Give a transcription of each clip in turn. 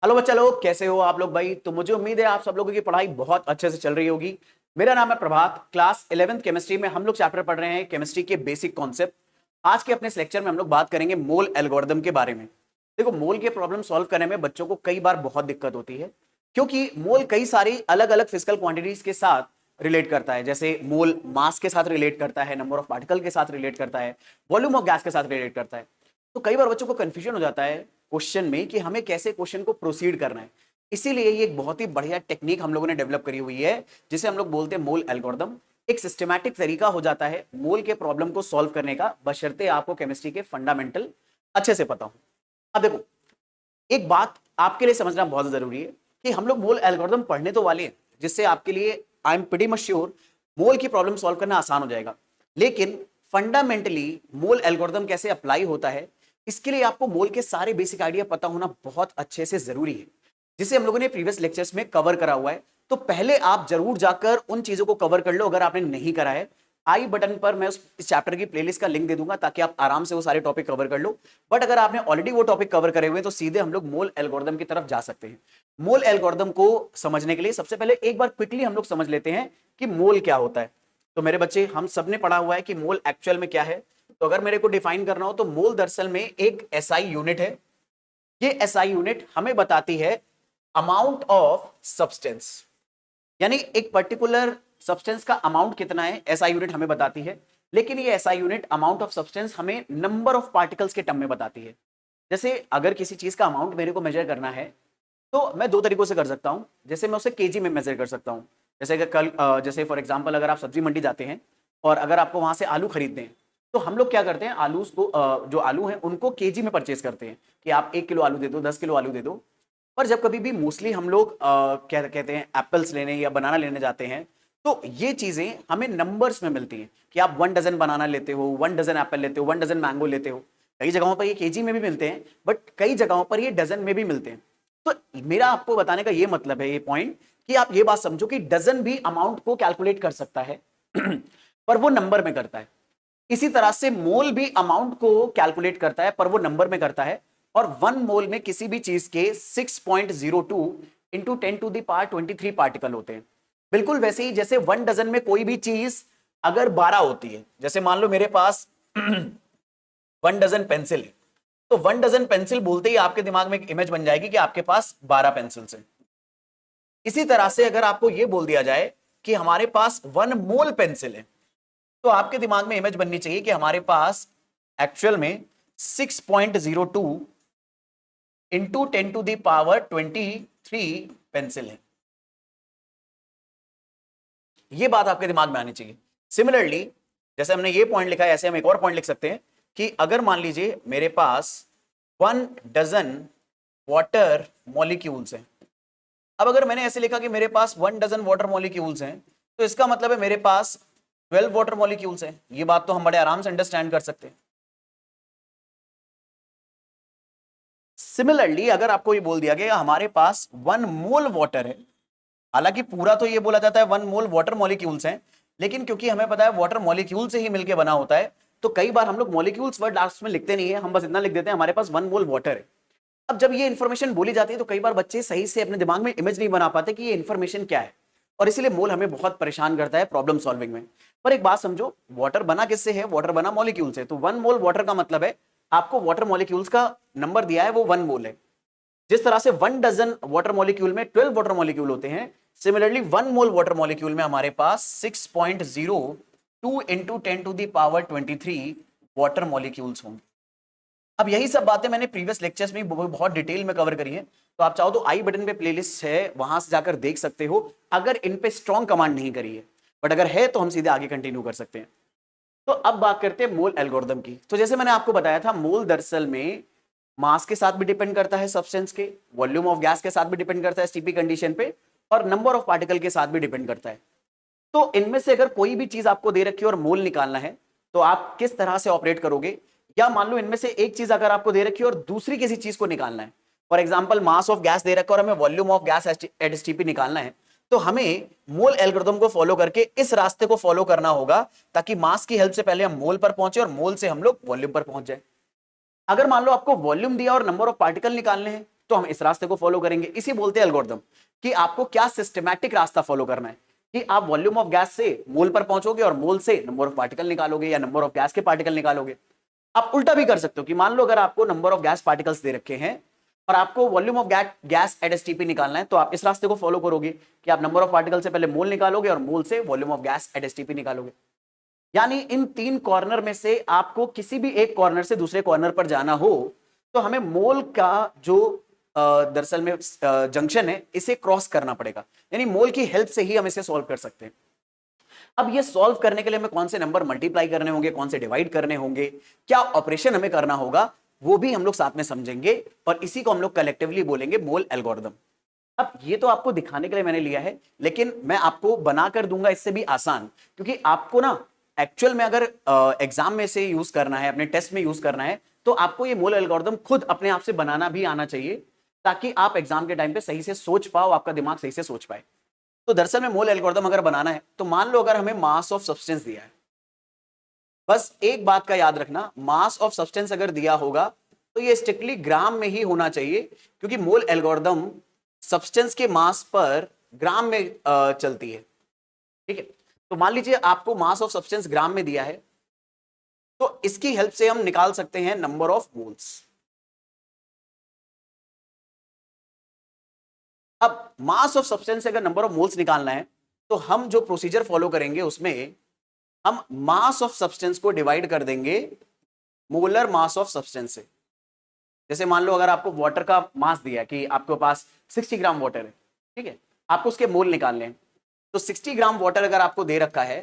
Hello बच्चा लोग, कैसे हो आप लोग भाई। तो मुझे उम्मीद है आप सब लोगों की पढ़ाई बहुत अच्छे से चल रही होगी। मेरा नाम है प्रभात। क्लास 11th केमिस्ट्री में हम लोग चैप्टर पढ़ रहे हैं केमिस्ट्री के बेसिक कॉन्सेप्ट। आज के अपने इस लेक्चर में हम लोग बात करेंगे मोल एल्गोरिदम के बारे में। देखो, मोल के प्रॉब्लम सॉल्व करने में बच्चों को कई बार बहुत दिक्कत होती है, क्योंकि मोल कई सारी अलग अलग फिजिकल क्वांटिटीज के साथ रिलेट करता है। जैसे मोल मास के साथ रिलेट करता है, नंबर ऑफ पार्टिकल के साथ रिलेट करता है, वॉल्यूम ऑफ गैस के साथ रिलेट करता है। तो कई बार बच्चों को कंफ्यूजन हो जाता है क्वेश्चन में कि हमें कैसे क्वेश्चन को प्रोसीड करना है। इसीलिए ये एक बहुत ही बढ़िया टेक्निक हम लोगों ने डेवलप करी हुई है, जिसे हम लोग बोलते हैं मोल एल्गोरिदम। एक सिस्टमैटिक तरीका हो जाता है मोल के प्रॉब्लम को सॉल्व करने का, बशर्ते आपको केमिस्ट्री के फंडामेंटल अच्छे से पता हो। अब देखो, एक बात आपके लिए समझना बहुत जरूरी है कि हम लोग मोल एल्गोरिदम पढ़ने तो वाले हैं, जिससे आपके लिए I am pretty much sure mole की प्रॉब्लम सॉल्व करना आसान हो जाएगा। लेकिन फंडामेंटली मोल एल्गोरिदम कैसे अप्लाई होता है, इसके लिए आपको मोल के सारे बेसिक आइडिया पता होना बहुत अच्छे से जरूरी है, जिसे हम लोगों ने प्रीवियस लेक्चर्स में कवर करा हुआ है। तो पहले आप जरूर जाकर उन चीजों को कवर कर लो अगर आपने नहीं करा है। आई बटन पर मैं इस चैप्टर की प्लेलिस्ट का लिंक दे दूंगा, ताकि आप आराम से वो सारे टॉपिक कवर कर लो। बट अगर आपने ऑलरेडी वो टॉपिक कवर करे हुए हैं, तो सीधे हम लोग मोल एल्गोरिदम की तरफ जा सकते हैं। मोल एल्गोरिदम को समझने के लिए सबसे पहले एक बार क्विकली हम लोग समझ लेते हैं कि मोल क्या होता है। तो मेरे बच्चे, हम सबने पढ़ा हुआ है कि मोल एक्चुअल में क्या है। तो अगर मेरे को डिफाइन करना हो तो मोल दरअसल में एक एसआई यूनिट है। ये एसआई यूनिट हमें बताती है अमाउंट ऑफ सब्सटेंस, यानी एक पर्टिकुलर सब्सटेंस का अमाउंट कितना है, एसआई यूनिट हमें बताती है। लेकिन ये SI unit amount of substance हमें नंबर ऑफ पार्टिकल्स के टर्म में बताती है। जैसे अगर किसी चीज का अमाउंट मेरे को मेजर करना है, तो मैं दो तरीकों से कर सकता हूं। जैसे मैं उसे केजी में मेजर कर सकता हूं। जैसे अगर जैसे फॉर एग्जांपल अगर आप सब्जी मंडी जाते हैं और अगर आपको वहां से आलू खरीदते हैं, तो हम लोग क्या करते हैं, आलू को जो आलू हैं उनको केजी में परचेज करते हैं कि आप 1 किलो आलू दे दो, 10 किलो आलू दे दो। पर जब कभी भी मोस्टली हम लोग क्या कहते हैं, एप्पल्स लेने या बनाना लेने जाते हैं, तो ये चीजें हमें नंबर्स में मिलती हैं कि आप 1 डजन बनाना लेते हो, 1 डजन एप्पल लेते हो, 1 डजन मैंगो लेते हो। कई जगहों पर ये केजी में भी मिलते हैं, बट कई जगहों पर ये डजन में भी मिलते हैं। तो मेरा आपको बताने का ये मतलब है, ये पॉइंट, कि आप ये बात समझो कि डजन भी अमाउंट को कैलकुलेट कर सकता है पर वो नंबर में करता है। इसी तरह से मोल भी अमाउंट को कैलकुलेट करता है, पर वो नंबर में करता है। और 1 मोल में किसी भी चीज के 6.02 इंटू 10⁻23 पार्टिकल होते हैं। बिल्कुल वैसे ही जैसे 1 डजन में कोई भी चीज अगर 12 होती है, जैसे मान लो मेरे पास 1 डजन पेंसिल है, तो 1 डजन पेंसिल बोलते ही आपके दिमाग में एक इमेज बन जाएगी कि आपके पास 12 पेंसिल्स हैं। इसी तरह से अगर आपको यह बोल दिया जाए कि हमारे पास 1 मोल पेंसिल है, तो आपके दिमाग में इमेज बननी चाहिए कि हमारे पास एक्चुअल में 6.02 इंटू 10⁻23 पेंसिल है। ये बात आपके दिमाग में आनी चाहिए। सिमिलरली, जैसे हमने ये पॉइंट लिखा है, ऐसे हम एक और पॉइंट लिख सकते हैं कि अगर मान लीजिए मेरे पास 1 डजन वाटर मॉलिक्यूल्स हैं। अब अगर मैंने ऐसे लिखा कि मेरे पास 1 डजन वाटर मॉलिक्यूल्स हैं, तो इसका मतलब है मेरे पास 12 वाटर मॉलिक्यूल्स हैं। ये बात तो हम बड़े आराम से अंडरस्टैंड कर सकते हैं। सिमिलरली, अगर आपको ये बोल दिया गया हमारे पास 1 मोल वाटर है, हालांकि पूरा तो ये बोला जाता है 1 मोल वाटर मॉलिक्यूल्स हैं, लेकिन क्योंकि हमें पता है वाटर मॉलिक्यूल से ही मिलकर बना होता है, तो कई बार हम लोग मॉलिक्यूल्स वर्ड लास्ट में लिखते नहीं है, हम बस इतना लिख देते हैं हमारे पास 1 मोल वाटर है। अब जब ये इंफॉर्मेशन बोली जाती है, तो कई बार बच्चे सही से अपने दिमाग में इमेज नहीं बना पाते कि ये इंफॉर्मेशन क्या है, और इसीलिए मोल हमें बहुत परेशान करता है प्रॉब्लम सॉल्विंग में। पर एक बात समझो, वाटर बना किससे है, वाटर बना मॉलिक्यूल से। तो 1 मोल वाटर का मतलब है आपको वाटर मॉलिक्यूल्स का नंबर दिया है, वो 1 मोल है। जिस तरह से 1 डजन वाटर मॉलिक्यूल में 12 वाटर मॉलिक्यूल होते हैं, सिमिलरली 1 मोल वाटर मॉलिक्यूल में हमारे पास 6.02 इंटू 10⁻23 वाटर मॉलिक्यूल्स होंगे। अब यही सब बातें मैंने प्रीवियस लेक्चर्स में बहुत डिटेल में कवर करी है, तो आप चाहो तो आई बटन पे प्लेलिस्ट है, वहां से जाकर देख सकते हो, अगर इन पे स्ट्रॉन्ग कमांड नहीं करी है। बट अगर है तो हम सीधे आगे कंटिन्यू कर सकते हैं। तो अब बात करते हैं मोल एल्गोरिदम की। तो जैसे मैंने आपको बताया था, मोल दरअसल में मास के साथ भी डिपेंड करता है, सब्सटेंस के वॉल्यूम ऑफ गैस के साथ भी डिपेंड करता है एसटीपी कंडीशन पे, और नंबर ऑफ पार्टिकल के साथ भी डिपेंड करता है। तो इनमें से अगर कोई भी चीज आपको दे रखी है और मोल निकालना है, तो आप किस तरह से ऑपरेट करोगे। या मान लो इनमें से एक चीज अगर आपको दे रखी है और दूसरी किसी चीज को निकालना है, for example mass of gas दे रखा है और हमें volume of gas at STP निकालना है, तो हमें मोल एल्गोरिथम को फॉलो करके इस रास्ते को फॉलो करना होगा, ताकि मास की हेल्प से पहले हम मोल पर पहुंचे और मोल से हम लोग वॉल्यूम पर पहुंच जाए। अगर मान लो आपको वॉल्यूम दिया और नंबर ऑफ पार्टिकल निकालने हैं, तो हम इस रास्ते को फॉलो करेंगे। इसी बोलते हैं एल्गोरिथम, कि आपको क्या सिस्टमैटिक रास्ता फॉलो करना है, कि आप वॉल्यूम ऑफ गैस से मोल पर पहुंचोगे और मोल से नंबर ऑफ पार्टिकल निकालोगे या नंबर ऑफ गैस के पार्टिकल निकालोगे। आप उल्टा भी कर सकते हो कि मान लो अगर आपको number of gas particles they रखे हैं और आपको volume of gas at STP निकालना है, तो आप इस रास्ते को फॉलो करोगे कि आप नंबर ऑफ पार्टिकल से पहले मोल निकालोगे और मोल से volume of gas at STP निकालोगे। यानी इन तीन कॉर्नर में से आपको किसी भी एक कॉर्नर से दूसरे कॉर्नर पर जाना हो तो हमें मोल का जो दरअसल में जंक्शन है इसे क्रॉस करना पड़ेगा, यानी मोल की हेल्प से ही हम इसे सॉल्व कर सकते हैं। अब ये सॉल्व करने के लिए हमें कौन से नंबर मल्टीप्लाई करने होंगे, कौन से डिवाइड करने होंगे, क्या ऑपरेशन हमें करना होगा, वो भी हम लोग साथ में समझेंगे और इसी को हम लोग कलेक्टिवली बोलेंगे मोल एल्गोरिथम। अब ये तो आपको दिखाने के लिए मैंने लिया है, लेकिन मैं आपको बनाकर दूंगा इससे भी आसान, क्योंकि आपको ना एक्चुअल में अगर एग्जाम में से यूज करना है, अपने टेस्ट में यूज करना है, तो आपको ये मोल एल्गोरिथम खुद अपने आप से बनाना भी आना चाहिए, ताकि आप एग्जाम के टाइम पे सही से सोच पाओ, आपका दिमाग सही से सोच पाए। तो दरअसल में मोल एल्गोरिथम अगर बनाना है तो मान लो अगर हमें मास ऑफ सब्सटेंस दिया है, बस एक बात का याद रखना, मास ऑफ सब्सटेंस अगर दिया होगा तो ये स्ट्रिक्टली ग्राम में ही होना चाहिए, क्योंकि मोल एल्गोरिथम सब्सटेंस के मास पर ग्राम में चलती है। ठीक है, तो मान लीजिए आपको मास ऑफ सब्सटेंस ग्राम में दिया है, तो इसकी हेल्प से हम निकाल सकते हैं नंबर ऑफ मोल्स। अब मास ऑफ सब्सटेंस से अगर नंबर ऑफ मोल्स निकालना है तो हम जो प्रोसीजर फॉलो करेंगे उसमें हम मास ऑफ सब्सटेंस को डिवाइड कर देंगे मोलर मास ऑफ सब्सटेंस से। जैसे मान लो अगर आपको वाटर का मास दिया है कि आपके पास 60 ग्राम वाटर है, ठीक है, आपको उसके मोल निकालने हैं, तो 60 ग्राम वाटर अगर आपको दे रखा है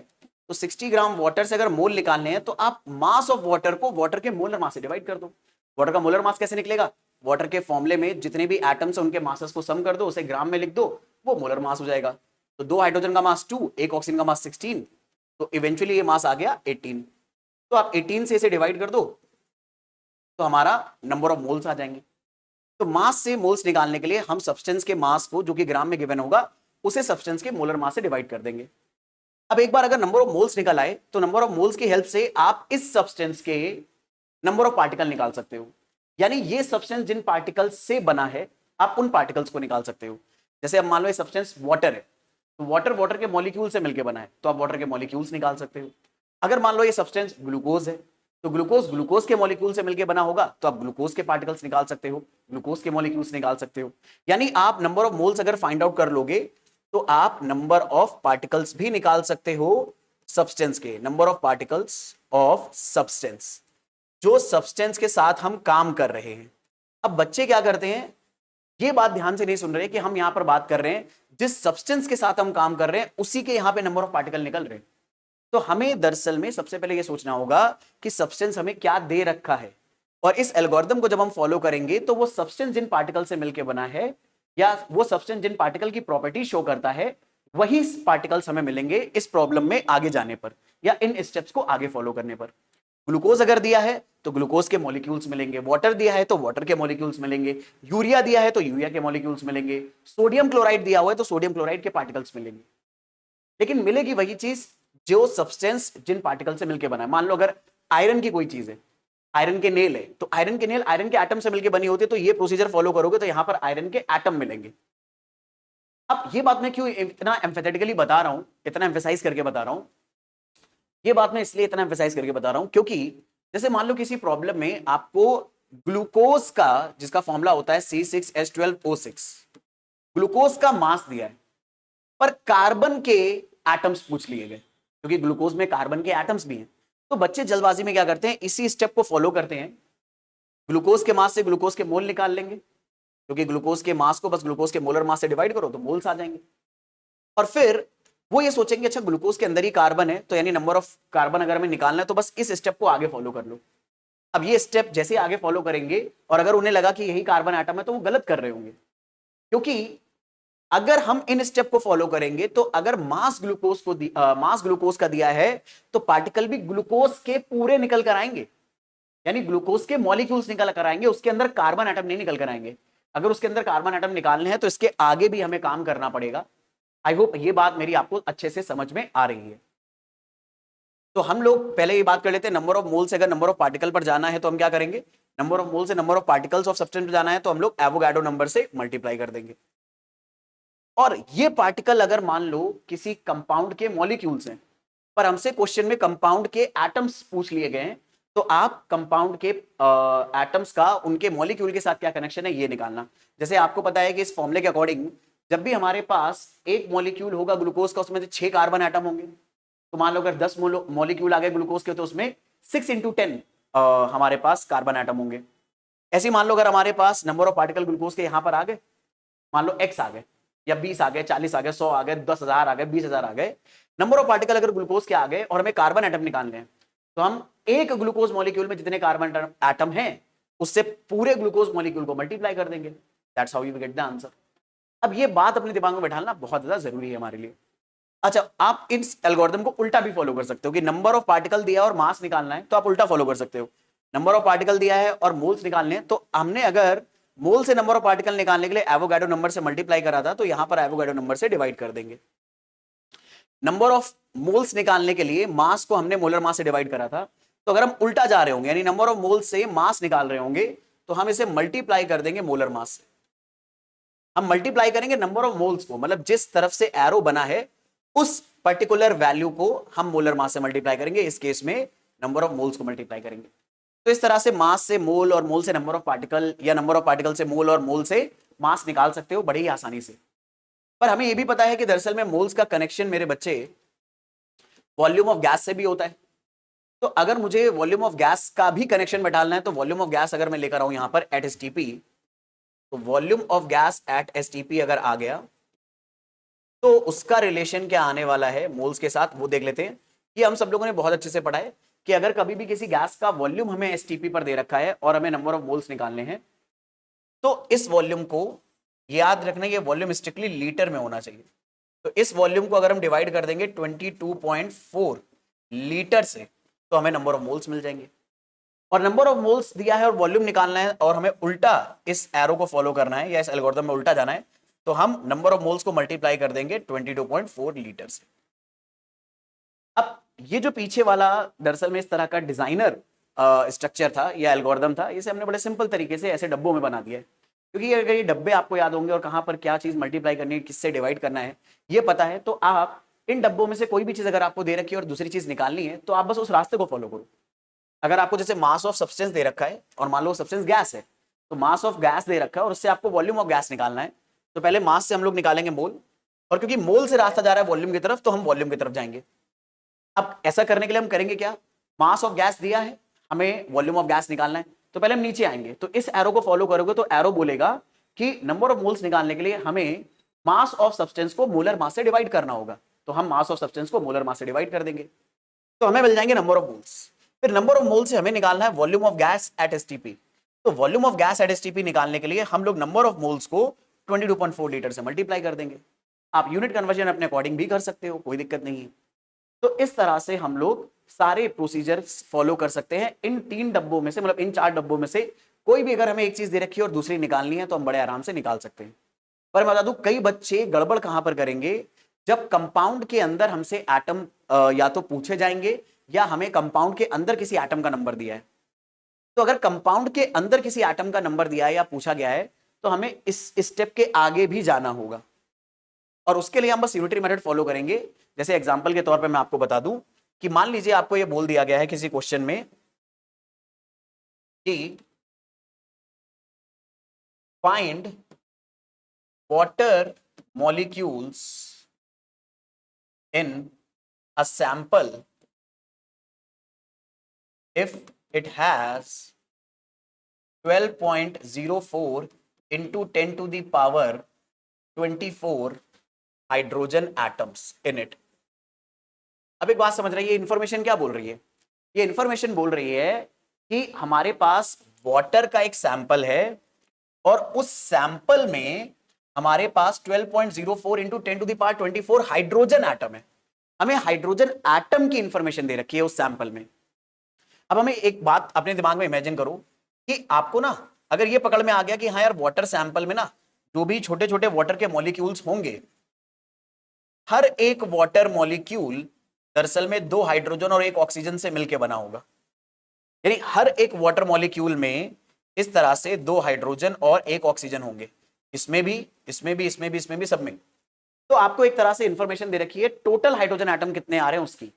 तो 60 ग्राम वाटर से अगर मोल निकालने हैं तो आप मास ऑफ वाटर को वाटर के मोलर मास से डिवाइड कर दो। वाटर का मोलर मास कैसे निकलेगा, वाटर के फॉर्मूले में जितने भी एटम्स हैं उनके मासेस को सम कर दो, उसे ग्राम में लिख दो, वो मोलर मास हो जाएगा। तो दो हाइड्रोजन का मास 2, एक ऑक्सीजन का मास 16, तो इवेंचुअली ये मास आ गया 18। तो आप 18 से इसे डिवाइड कर दो तो हमारा नंबर ऑफ मोल्स आ जाएंगे। तो मास से मोल्स निकालने के लिए हम सब्सटेंस के मास को, जो कि ग्राम में गिवन होगा, उसे सब्सटेंस के मोलर मास से डिवाइड कर देंगे। अब एक बार अगर नंबर ऑफ मोल्स निकल आए तो नंबर ऑफ मोल्स की हेल्प से आप इस सब्सटेंस के नंबर ऑफ पार्टिकल निकाल सकते हो, यानी ये सब्सटेंस जिन पार्टिकल से बना है आप उन पार्टिकल्स को निकाल सकते हो। जैसे अब मान लो ये सब्सटेंस वाटर है, तो वाटर के मॉलिक्यूल से मिलकर बना है, तो आप वाटर के मॉलिक्यूल्स निकाल सकते हो। अगर मान लो ये सब्सटेंस ग्लूकोज है, तो ग्लूकोज के मॉलिक्यूल से मिलकर बना होगा, तो आप ग्लूकोज के पार्टिकल्स निकाल सकते हो, ग्लूकोज के मॉलिक्यूल्स निकाल सकते हो। यानी आप नंबर ऑफ मोल्स अगर फाइंड आउट कर लोगे तो आप नंबर ऑफ पार्टिकल्स भी निकाल सकते हो सब्सटेंस के, number of particles of substance, जो सब्सटेंस के साथ हम काम कर रहे हैं। अब बच्चे क्या करते हैं, ये बात ध्यान से नहीं सुन रहे कि हम यहां पर बात कर रहे हैं जिस सब्सटेंस के साथ हम काम कर रहे हैं उसी के यहां पे नंबर ऑफ पार्टिकल निकल रहे हैं। तो हमें दरअसल में सबसे पहले यह सोचना होगा कि सब्सटेंस हमें क्या दे रखा है, और इस एल्गोरिथम को जब हम फॉलो करेंगे तो वो सब्सटेंस जिन पार्टिकल से मिलकर बना है, या वो सब्सटेंस जिन पार्टिकल की प्रॉपर्टी शो करता है, वही पार्टिकल्स हमें मिलेंगे इस प्रॉब्लम में आगे जाने पर, या इन स्टेप्स को आगे फॉलो करने पर। ग्लूकोज अगर दिया है तो ग्लूकोज के मॉलिक्यूल्स मिलेंगे, वाटर दिया है तो वाटर के मॉलिक्यूल्स मिलेंगे, यूरिया दिया है तो यूरिया के मॉलिक्यूल्स मिलेंगे, सोडियम क्लोराइड दिया हुआ है तो सोडियम क्लोराइड के पार्टिकल्स मिलेंगे। लेकिन मिलेगी वही चीज जो सब्सटेंस जिन पार्टिकल से मिलकर बना है। मान लो अगर आयरन की कोई चीज है, आयरन के नेल है, तो आयरन के नेल आयरन के एटम से मिलकर बनी होती है, तो ये प्रोसीजर फॉलो करोगे तो यहां पर आयरन के एटम मिलेंगे। अब ये बात मैं क्यों इतना एम्फेथेटिकली बता रहा हूं, इतना एम्फेसाइज करके बता रहा हूं, ये बात मैं इसलिए इतना एम्फेसाइज करके बता रहा हूं क्योंकि जैसे मान लो किसी प्रॉब्लम में आपको ग्लूकोज का, जिसका फॉर्मूला होता है C6H12O6, ग्लूकोज का मास दिया है, पर कार्बन के एटम्स पूछ लिए गए, क्योंकि ग्लूकोज में कार्बन के एटम्स भी हैं। तो बच्चे जल्दबाजी में क्या करते हैं, इसी स्टेप को फॉलो करते हैं, ग्लूकोज के मास से ग्लूकोज के मोल निकाल लेंगे, क्योंकि ग्लूकोज के मास को बस ग्लूकोज के मोलर मास से डिवाइड करो तो मोल्स आ जाएंगे। और फिर वो ये सोचेंगे अच्छा ग्लूकोज के अंदर ही कार्बन है, तो यानी नंबर ऑफ कार्बन अगर हमें निकालना है तो बस इस स्टेप को आगे फॉलो कर लो। अब ये स्टेप जैसे आगे फॉलो करेंगे और अगर उन्हें लगा कि यही कार्बन एटम है तो वो गलत कर रहे होंगे, क्योंकि अगर हम इन स्टेप को फॉलो करेंगे तो अगर मास ग्लूकोज का दिया है तो पार्टिकल भी ग्लूकोज के पूरे निकल कर आएंगे, यानी ग्लूकोज के मॉलिक्यूल्स निकल कर आएंगे, उसके अंदर कार्बन एटम नहीं निकल कर आएंगे। अगर उसके अंदर कार्बन एटम निकालने हैं तो इसके आगे भी हमें काम करना पड़ेगा। आई होप ये बात मेरी आपको अच्छे से समझ में आ रही है। तो हम लोग पहले ये बात कर लेते हैं, नंबर ऑफ मोल से अगर नंबर ऑफ पार्टिकल पर जाना है तो हम क्या करेंगे, नंबर ऑफ मोल से number of particles of substance पर जाना है तो हम लोग एवोगाड्रो नंबर से मल्टीप्लाई कर देंगे। और ये पार्टिकल अगर मान लो किसी कंपाउंड के मॉलिक्यूल्स हैं, पर हमसे क्वेश्चन में कंपाउंड के एटम्स पूछ लिए गए हैं, तो आप कंपाउंड के एटम्स का उनके मॉलिक्यूल के साथ क्या कनेक्शन है ये निकालना। जैसे आपको पता है कि इस फॉर्मूले के अकॉर्डिंग जब भी हमारे पास एक मॉलिक्यूल होगा ग्लूकोज का, उसमें से 6 कार्बन एटम होंगे। तो मान लो अगर 10 मॉलिक्यूल आ गए ग्लूकोज के, तो उसमें 6 इंटू 10 हमारे पास कार्बन एटम होंगे। ऐसे मान लो अगर हमारे पास नंबर ऑफ पार्टिकल ग्लूकोज के यहां पर आ गए, मान लो x आ गए या 20 आ गए, 40 आ गए, 100 आ गए, 10,000 आ गए, 20,000 आ गए, नंबर ऑफ पार्टिकल अगर ग्लूकोज के आ गए और हमें कार्बन एटम निकालने हैं, तो हम एक ग्लूकोज मॉलिक्यूल में जितने कार्बन एटम हैं उससे पूरे ग्लूकोज मॉलिक्यूल को मल्टीप्लाई कर देंगे। That's how you get the answer. अब ये बात अपने दिमाग में बैठाना बहुत ज्यादा जरूरी है हमारे लिए। अच्छा, आप इस एल्गोरिथम को उल्टा भी फॉलो कर सकते हो कि नंबर ऑफ पार्टिकल दिया और मास निकालना है तो आप उल्टा फॉलो कर सकते हो। नंबर ऑफ पार्टिकल दिया है और मोल्स निकालने हैं, तो हमने अगर मोल से नंबर ऑफ पार्टिकल निकालने के लिए एवोगाड्रो नंबर से मल्टीप्लाई करा था, तो यहां पर एवोगाड्रो नंबर से डिवाइड कर देंगे। नंबर ऑफ मोल्स निकालने के लिए मास को हमने मोलर मास से डिवाइड करा था, तो अगर हम उल्टा जा रहे होंगे यानी नंबर ऑफ मोल्स से मास निकाल रहे होंगे, तो हम इसे मल्टीप्लाई कर देंगे मोलर मास से। हम मल्टीप्लाई करेंगे नंबर ऑफ मोल्स को, मतलब जिस तरफ से एरो बना है उस पर्टिकुलर वैल्यू को हम मोलर मास से मल्टीप्लाई करेंगे। इस केस में नंबर ऑफ मोल्स को मल्टीप्लाई करेंगे। तो इस तरह से मास से मोल और मोल से नंबर ऑफ पार्टिकल या नंबर ऑफ पार्टिकल से मोल और मोल से मास निकाल सकते हो बड़ी ही आसानी से। पर हमें यह भी पता है कि दरअसल में मोल्स का कनेक्शन मेरे बच्चे वॉल्यूम ऑफ गैस से भी होता है। तो अगर मुझे वॉल्यूम ऑफ गैस का भी कनेक्शन बैठाना है, तो वॉल्यूम ऑफ गैस अगर मैं लेकर आऊं यहां पर एट एसटीपी, तो volume of gas at STP अगर आ गया तो उसका रिलेशन क्या आने वाला है मोल्स के साथ वो देख लेते हैं। ये हम सब लोगों ने बहुत अच्छे से पढ़ा है कि अगर कभी भी किसी गैस का वॉल्यूम हमें एसटीपी पर दे रखा है और हमें नंबर ऑफ मोल्स निकालने हैं, तो इस वॉल्यूम को याद रखना, ये वॉल्यूम स्ट्रिक्टली लीटर में होना चाहिए। तो इस वॉल्यूम को अगर हम डिवाइड कर देंगे 22.4 लीटर से, तो हमें नंबर ऑफ मोल्स मिल जाएंगे। और नंबर ऑफ मोल्स दिया है और वॉल्यूम निकालना है और हमें उल्टा इस एरो को फॉलो करना है या इस एल्गोरिथम में उल्टा जाना है, तो हम नंबर ऑफ मोल्स को मल्टीप्लाई कर देंगे 22.4 लीटर से। अब ये जो पीछे वाला दरअसल में इस तरह का डिजाइनर स्ट्रक्चर था या एल्गोरिथम था, इसे हमने बड़े सिंपल तरीके से ऐसे डब्बों में बना दिया है। क्योंकि अगर ये डब्बे आपको याद होंगे और कहां पर क्या चीज मल्टीप्लाई करनी है, किससे डिवाइड करना है ये पता है, तो आप इन डब्बों में से कोई भी चीज अगर आपको दे रखी है और दूसरी चीज निकालनी है, तो आप बस उस रास्ते को फॉलो करो। अगर आपको जैसे मास ऑफ सब्सटेंस दे रखा है और मान लो सब्सटेंस गैस है, तो मास ऑफ गैस दे रखा है और उससे आपको वॉल्यूम ऑफ गैस निकालना है, तो पहले मास से हम लोग निकालेंगे मोल, और क्योंकि मोल से रास्ता जा रहा है वॉल्यूम की तरफ, तो हम वॉल्यूम की तरफ जाएंगे। अब ऐसा करने के लिए हम करेंगे क्या, मास ऑफ गैस दिया है, हमें वॉल्यूम ऑफ गैस निकालना है, तो पहले हम नीचे आएंगे। तो इस एरो को फॉलो करोगे तो एरो बोलेगा कि नंबर ऑफ मोल्स निकालने के लिए हमें मास ऑफ सब्सटेंस को मोलर मास से डिवाइड करना होगा। तो हम मास ऑफ सब्सटेंस को मोलर मास से डिवाइड कर देंगे, तो हमें मिल जाएंगे नंबर ऑफ मोल्स। फिर नंबर ऑफ मोल से हमें निकालना है volume of gas at STP. तो volume of gas at STP निकालने के लिए हम लोग नंबर ऑफ मोल्स को 22.4 लीटर से मल्टीप्लाई कर देंगे। आप यूनिट कन्वर्जन अपने अकॉर्डिंग भी कर सकते हो, कोई दिक्कत नहीं है। तो इस तरह से हम लोग सारे प्रोसीजर फॉलो कर सकते हैं। इन 3 डब्बों में से, मतलब इन 4 डब्बों में से कोई भी अगर हमें एक चीज दे रखी है और दूसरी निकालनी है, तो हम बड़े आराम से निकाल सकते हैं। पर मैं बता दूं, कई बच्चे गड़बड़ कहां पर करेंगे, जब कंपाउंड के अंदर हमसे एटम या तो पूछे जाएंगे या हमें कंपाउंड के अंदर किसी एटम का नंबर दिया है। तो अगर कंपाउंड के अंदर किसी एटम का नंबर दिया है या पूछा गया है, तो हमें इस स्टेप के आगे भी जाना होगा, और उसके लिए हम बस यूनिटरी मेथड फॉलो करेंगे। जैसे एग्जांपल के तौर पे मैं आपको बता दूं कि मान लीजिए आपको ये बोल दिया गया है किसी क्वेश्चन में कि find water molecules in a sample if it has 12.04 into 10 to the power 24 hydrogen atoms in it. अब एक बात समझ रही है, ये इंफॉर्मेशन क्या बोल रही है, ये इंफॉर्मेशन बोल रही है कि हमारे पास वाटर का एक सैंपल है और उस सैंपल में हमारे पास 12.04 into 10 to the power 24 hydrogen atom है। हमें हाइड्रोजन एटम की इंफॉर्मेशन दे रखी है उस सैंपल में। अब हमें एक बात अपने दिमाग में इमेजिन करो कि आपको ना अगर ये पकड़ में आ गया कि हाँ यार, वाटर सैंपल में ना जो भी छोटे छोटे वाटर के मॉलिक्यूल्स होंगे, हर एक वाटर मॉलिक्यूल दरअसल में 2 हाइड्रोजन और 1 ऑक्सीजन से मिलकर बना होगा। यानी हर एक वाटर मॉलिक्यूल में इस तरह से 2 हाइड्रोजन और 1 ऑक्सीजन होंगे, इसमें भी, इसमें भी, इसमें भी, इसमें भी, सब में। तो आपको एक तरह से इंफॉर्मेशन दे रखी है टोटल हाइड्रोजन एटम कितने आ रहे हैं उसकी,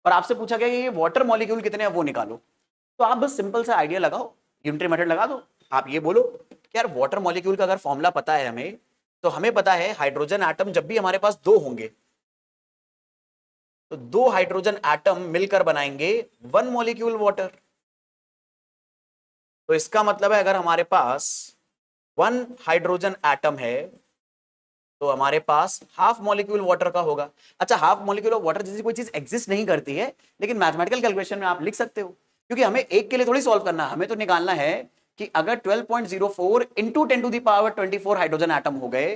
और आपसे पूछा गया ये वाटर मॉलिक्यूल कितने हैं वो निकालो। तो आप बस सिंपल सा आइडिया लगाओ, यूनिटरी मेथड लगा दो। आप ये बोलो कि यार वाटर मॉलिक्यूल का अगर फॉर्मूला पता है हमें, तो हमें पता है हाइड्रोजन एटम जब भी हमारे पास 2 होंगे तो 2 हाइड्रोजन एटम मिलकर बनाएंगे 1 मॉलिक्यूल वाटर। तो इसका मतलब है अगर हमारे पास 1 हाइड्रोजन एटम है तो हमारे पास हाफ मॉलिक्यूल वाटर का होगा। अच्छा, हाफ मॉलिक्यूल ऑफ वाटर जैसी कोई चीज एग्जिस्ट नहीं करती है, लेकिन मैथमेटिकल कैलकुलेशन में आप लिख सकते हो, क्योंकि हमें एक के लिए थोड़ी सॉल्व करना है, हमें तो निकालना है कि अगर 12.04 into 10 to the power 24 hydrogen atom हो गए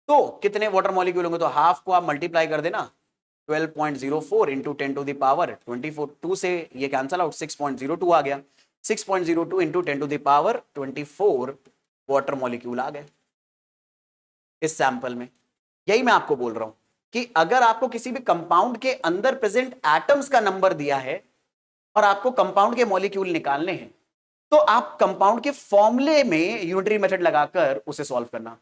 तो कितने वाटर मॉलिक्यूल होंगे। तो हाफ को आप मल्टीप्लाई कर देना, 12.04 इंटू 10 टू द पावर 24, 2 से ये कैंसल आउट, 6.02 आ गया। 6.02 into 10 to the power 24 water molecule आ गए इस सैंपल में। यही मैं आपको बोल रहा हूं कि अगर आपको किसी भी कंपाउंड के अंदर प्रेजेंट एटम्स का नंबर दिया है और आपको कंपाउंड के मॉलिक्यूल निकालने हैं, तो आप कंपाउंड के फॉर्मूले में यूनिटरी मेथड लगाकर उसे सॉल्व करना।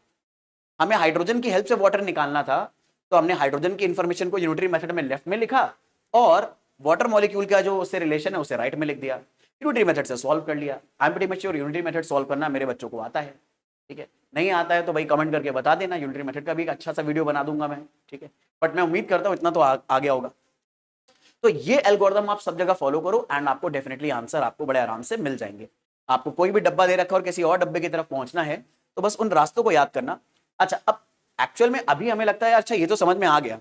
हमें हाइड्रोजन की हेल्प से वाटर निकालना था, तो हमने हाइड्रोजन की इंफॉर्मेशन को यूनिटरी मेथड में लेफ्ट में लिखा और वाटर मॉलिक्यूल का जो उससे रिलेशन है उसे राइट में लिख दिया, यूनिटरी मेथड से सॉल्व कर लिया। आई am pretty sure unitary method solve करना मेरे बच्चों को आता है, ठीक है। नहीं आता है तो भाई कमेंट करके बता देना, यूनिटरी मेथड का भी एक अच्छा सा वीडियो बना दूंगा मैं, ठीक है। बट मैं उम्मीद करता हूं इतना तो आ गया होगा। तो ये एल्गोरिथम आप सब जगह फॉलो करो एंड आपको डेफिनेटली आंसर आपको बड़े आराम से मिल जाएंगे। आपको कोई भी डब्बा दे रखा और किसी और डब्बे की तरफ पहुंचना है तो बस उन रास्तों को याद करना। अच्छा, अब एक्चुअल में अभी हमें लगता है अच्छा ये तो समझ में आ गया,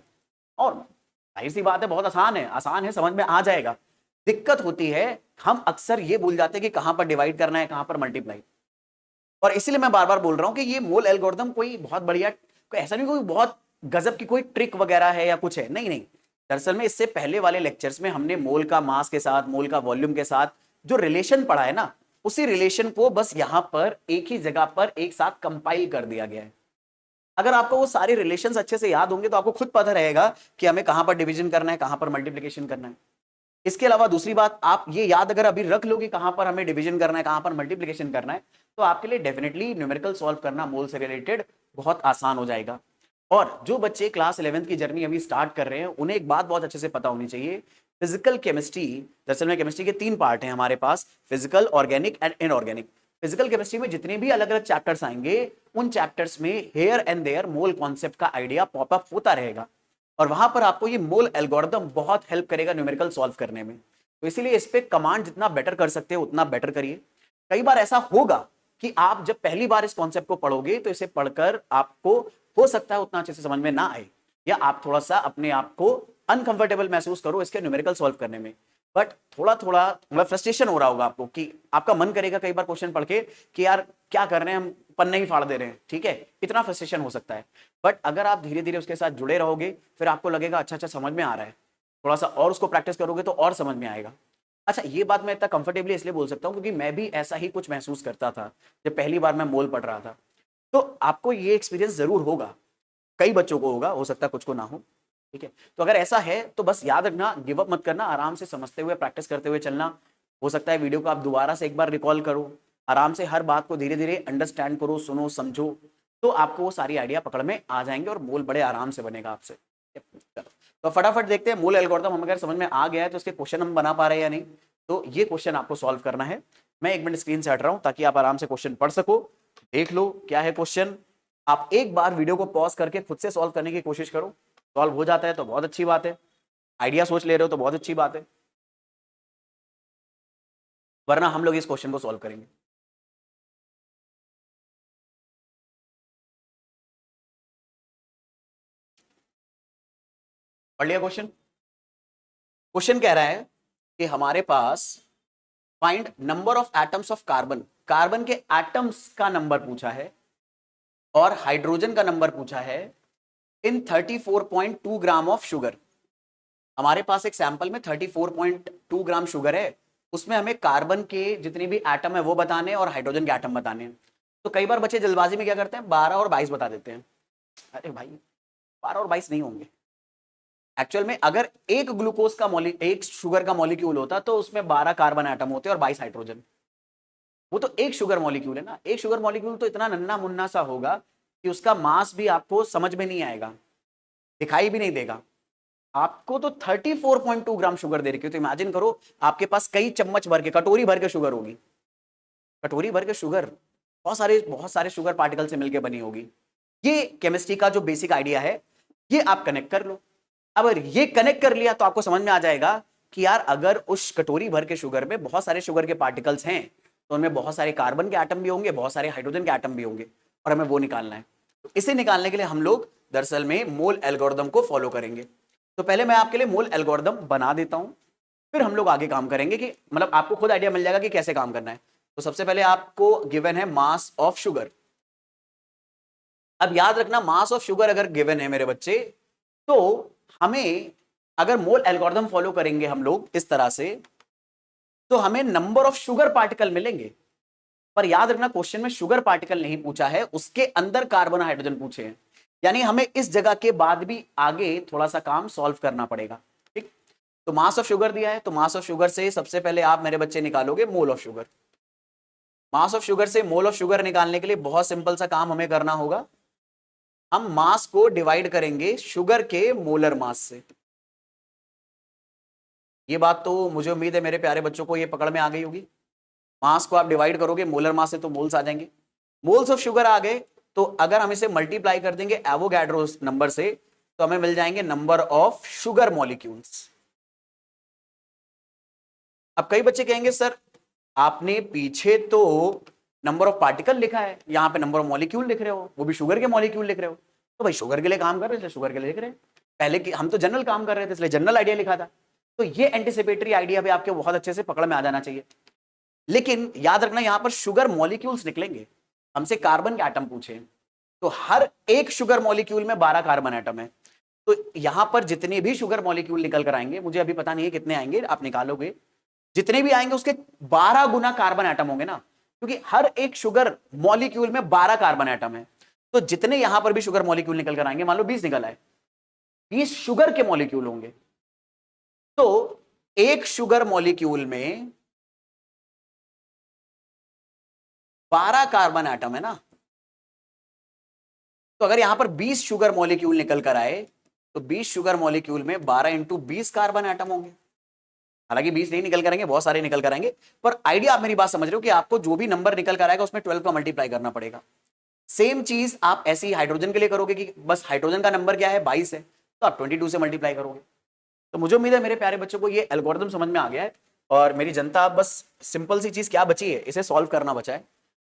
और जाहिर सी बात है बहुत आसान है, समझ में आ जाएगा। दिक्कत होती है हम अक्सर ये भूल जाते हैं कि कहां पर डिवाइड करना है, कहां पर मल्टीप्लाई। और इसीलिए मैं बार बार बोल रहा हूं कि ये मोल एल्गोरिथम कोई बहुत बढ़िया, कोई ऐसा नहीं कोई बहुत गजब की कोई ट्रिक वगैरह है या कुछ है, नहीं नहीं। दरअसल में इससे पहले वाले लेक्चर्स में हमने मोल का मास के साथ, मोल का वॉल्यूम के साथ जो रिलेशन पढ़ा है ना, उसी रिलेशन को बस यहां पर एक ही जगह पर एक साथ कंपाइल कर दिया गया है। अगर आपको वो सारे रिलेशंस अच्छे से याद होंगे तो आपको खुद पता रहेगा कि हमें कहां पर डिवीजन करना है, कहां पर मल्टीप्लिकेशन करना है। इसके अलावा दूसरी बात, आप ये याद अगर अभी रख लो कि कहां पर हमें डिवीजन करना है, कहां पर मल्टीप्लिकेशन करना है, तो आपके लिए डेफिनेटली न्यूमेरिकल सॉल्व करना मोल से रिलेटेड बहुत आसान हो जाएगा। और जो बच्चे क्लास 11th की जर्नी अभी स्टार्ट कर रहे हैं उन्हें एक बात बहुत अच्छे से पता होनी चाहिए, फिजिकल केमिस्ट्री, दरअसल में केमिस्ट्री के 3 पार्ट हैं हमारे पास, physical, organic and inorganic. Physical chemistry में जितने भी अलग अलग चैप्टर्स आएंगे उन चैप्टर्स में here and there mole concept का आइडिया पॉपअप होता रहेगा, और वहां पर आपको ये मोल एल्गोरिथम बहुत हेल्प करेगा न्यूमेरिकल सॉल्व करने में। तो इसीलिए इस पे कमांड जितना बेटर कर सकते हो उतना बेटर करिए। कई बार ऐसा होगा कि आप जब पहली बार इस कॉन्सेप्ट को पढ़ोगे तो इसे पढ़कर आपको हो सकता है उतना अच्छे से समझ में ना आए, या आप थोड़ा सा अपने आप को अनकंफर्टेबल महसूस करो इसके न्यूमेरिकल सॉल्व करने में। बट थोड़ा थोड़ा फ्रस्ट्रेशन हो रहा होगा आपको कि आपका मन करेगा कई बार क्वेश्चन पढ़ के कि यार क्या कर रहे हैं हम, पन्ने ही फाड़ दे रहे हैं, ठीक है, इतना फ्रस्ट्रेशन हो सकता है। बट अगर आप धीरे धीरे उसके साथ जुड़े रहोगे फिर आपको लगेगा अच्छा अच्छा समझ में आ रहा है, थोड़ा सा और उसको प्रैक्टिस करोगे तो और समझ में आएगा। अच्छा, ये बात मैं इतना कंफर्टेबली इसलिए बोल सकता हूँ क्योंकि मैं भी ऐसा ही कुछ महसूस करता था जब पहली बार मैं मोल पढ़ रहा था। तो आपको ये एक्सपीरियंस जरूर होगा, कई बच्चों को होगा, हो सकता है कुछ को ना हो, ठीक है। तो अगर ऐसा है तो बस याद रखना, गिव अप मत करना, आराम से समझते हुए प्रैक्टिस करते हुए चलना। हो सकता है वीडियो को आप दोबारा से एक बार रिकॉल करो, आराम से हर बात को धीरे धीरे अंडरस्टैंड करो, सुनो समझो, तो आपको वो सारी आइडिया पकड़ में आ जाएंगे और मोल बड़े आराम से बनेगा आपसे। तो फटाफट देखते हैं मोल एल्गोरिथम हम अगर समझ में आ गया है तो उसके क्वेश्चन हम बना पा रहे हैं या नहीं। तो ये क्वेश्चन आपको सॉल्व करना है। मैं 1 मिनट स्क्रीन से हट रहा हूं ताकि आप आराम से क्वेश्चन पढ़ सको। देख लो क्या है क्वेश्चन, आप एक बार वीडियो को पॉज करके खुद से सॉल्व करने की कोशिश करो। सॉल्व हो जाता है तो बहुत अच्छी बात है, आइडिया सोच ले रहे हो तो बहुत अच्छी बात है, वरना हम लोग इस क्वेश्चन को सॉल्व करेंगे। पढ़ लिया क्वेश्चन? क्वेश्चन कह रहा है कि हमारे पास find number of atoms of carbon, carbon के एटम्स का नंबर पूछा है और हाइड्रोजन का नंबर पूछा है इन 34.2 ग्राम ऑफ शुगर। हमारे पास एक सैंपल में 34.2 ग्राम शुगर है, उसमें हमें कार्बन के जितने भी एटम है वो बताने हैं और हाइड्रोजन के एटम बताने हैं। तो कई बार बच्चे जल्दबाजी में क्या करते हैं 12 और 22 बता देते हैं। अरे भाई 12 और 22 नहीं होंगे, एक्चुअल में अगर एक ग्लूकोज का एक शुगर का मॉलिक्यूल होता तो उसमें 12 कार्बन एटम होते और 22 हाइड्रोजन। वो तो एक शुगर मॉलिक्यूल है ना, एक शुगर मॉलिक्यूल तो इतना नन्ना मुन्ना सा होगा कि उसका मास भी आपको समझ में नहीं आएगा, दिखाई भी नहीं देगा। आपको तो 34.2 ग्राम शुगर दे रखी है, तो इमेजिन करो आपके पास कई चम्मच भर के, कटोरी भर के शुगर होगी, कटोरी भर के शुगर बहुत सारे शुगर पार्टिकल से मिलकर बनी होगी। ये केमिस्ट्री का जो बेसिक आइडिया है, ये आप कनेक्ट कर लो। अब अगर ये कनेक्ट कर लिया तो आपको समझ में आ जाएगा कि यार अगर उस कटोरी भर के शुगर में बहुत सारे शुगर के पार्टिकल्स हैं तो उनमें बहुत सारे कार्बन के एटम भी होंगे, बहुत सारे हाइड्रोजन के एटम भी होंगे, और हमें वो निकालना है। तो इसे निकालने के लिए हम लोग दरअसल में मोल एल्गोरिदम को फॉलो करेंगे। तो पहले मैं आपके लिए मोल एल्गोरिदम बना देता हूं, फिर हम लोग आगे काम करेंगे कि मतलब आपको खुद आइडिया मिल जाएगा कि कैसे काम करना है। तो सबसे पहले आपको गिवन है मास ऑफ शुगर। अब याद रखना, मास ऑफ शुगर अगर गिवन है मेरे बच्चे, तो हमें अगर मोल एल्गोरिथम फॉलो करेंगे हम लोग इस तरह से, तो हमें नंबर ऑफ शुगर पार्टिकल मिलेंगे। पर याद रखना, क्वेश्चन में शुगर पार्टिकल नहीं पूछा है, उसके अंदर कार्बन हाइड्रोजन पूछे हैं, यानी हमें इस जगह के बाद भी आगे थोड़ा सा काम सॉल्व करना पड़ेगा। ठीक, तो मास ऑफ शुगर दिया है, तो मास ऑफ शुगर से सबसे पहले आप मेरे बच्चे निकालोगे mole of sugar. Mass of sugar से मोल ऑफ शुगर निकालने के लिए बहुत सिंपल सा काम हमें करना होगा, हम मास को डिवाइड करेंगे शुगर के मोलर मास से। ये बात तो मुझे उम्मीद है मेरे प्यारे बच्चों को ये पकड़ में आ गई होगी। मास को आप डिवाइड करोगे मोलर मास से तो मोल्स आ जाएंगे, मोल्स ऑफ शुगर आ गए, तो अगर हम इसे मल्टीप्लाई कर देंगे एवोगैड्रो नंबर से तो हमें मिल जाएंगे नंबर ऑफ शुगर मॉलिक्यूल्स। अब कई बच्चे कहेंगे सर आपने पीछे तो नंबर ऑफ पार्टिकल लिखा है, यहां पे नंबर ऑफ मॉलिक्यूल लिख रहे हो, वो भी शुगर के मॉलिक्यूल लिख रहे हो। तो भाई शुगर के लिए काम कर रहे थे, शुगर के लिए लिख रहे हैं। पहले की हम तो जनरल काम कर रहे थे, इसलिए जनरल आइडिया लिखा था। तो ये एंटिसिपेटरी आइडिया भी आपके बहुत अच्छे से पकड़ में आ जाना चाहिए। लेकिन याद रखना, यहां पर शुगर मॉलिक्यूल्स निकलेंगे, हमसे कार्बन के एटम पूछे, तो हर एक शुगर मॉलिक्यूल में 12 कार्बन एटम है। तो यहां पर जितने भी शुगर मॉलिक्यूल निकल कर आएंगे, मुझे अभी पता नहीं है कितने आएंगे, आप निकालोगे, जितने भी आएंगे उसके 12 गुना कार्बन एटम होंगे ना, क्योंकि हर एक शुगर मॉलिक्यूल में 12 कार्बन एटम है। तो जितने यहां पर भी शुगर मॉलिक्यूल निकल कर आएंगे, मान लो 20 निकल आए, 20 शुगर के मॉलिक्यूल होंगे। तो एक शुगर मॉलिक्यूल में 12 कार्बन एटम है ना, तो अगर यहां पर 20 शुगर मॉलिक्यूल निकल कर आए तो 20 शुगर मॉलिक्यूल में 12 इंटू 20 कार्बन एटम होंगे। हालांकि 20 नहीं निकल कर आएंगे, बहुत सारे निकल कर आएंगे, पर आइडिया आप मेरी बात समझ रहे हो कि आपको जो भी नंबर निकल कर आएगा उसमें 12 का मल्टीप्लाई करना पड़ेगा। सेम चीज आप ऐसे ही हाइड्रोजन के लिए करोगे कि बस हाइड्रोजन का नंबर क्या है 22 है, तो आप 22 से मल्टीप्लाई करोगे। तो मुझे उम्मीद है मेरे प्यारे बच्चों को ये एल्गोरिथम समझ में आ गया है, और मेरी जनता बस सिंपल सी चीज क्या बची है, इसे सॉल्व करना बचा है।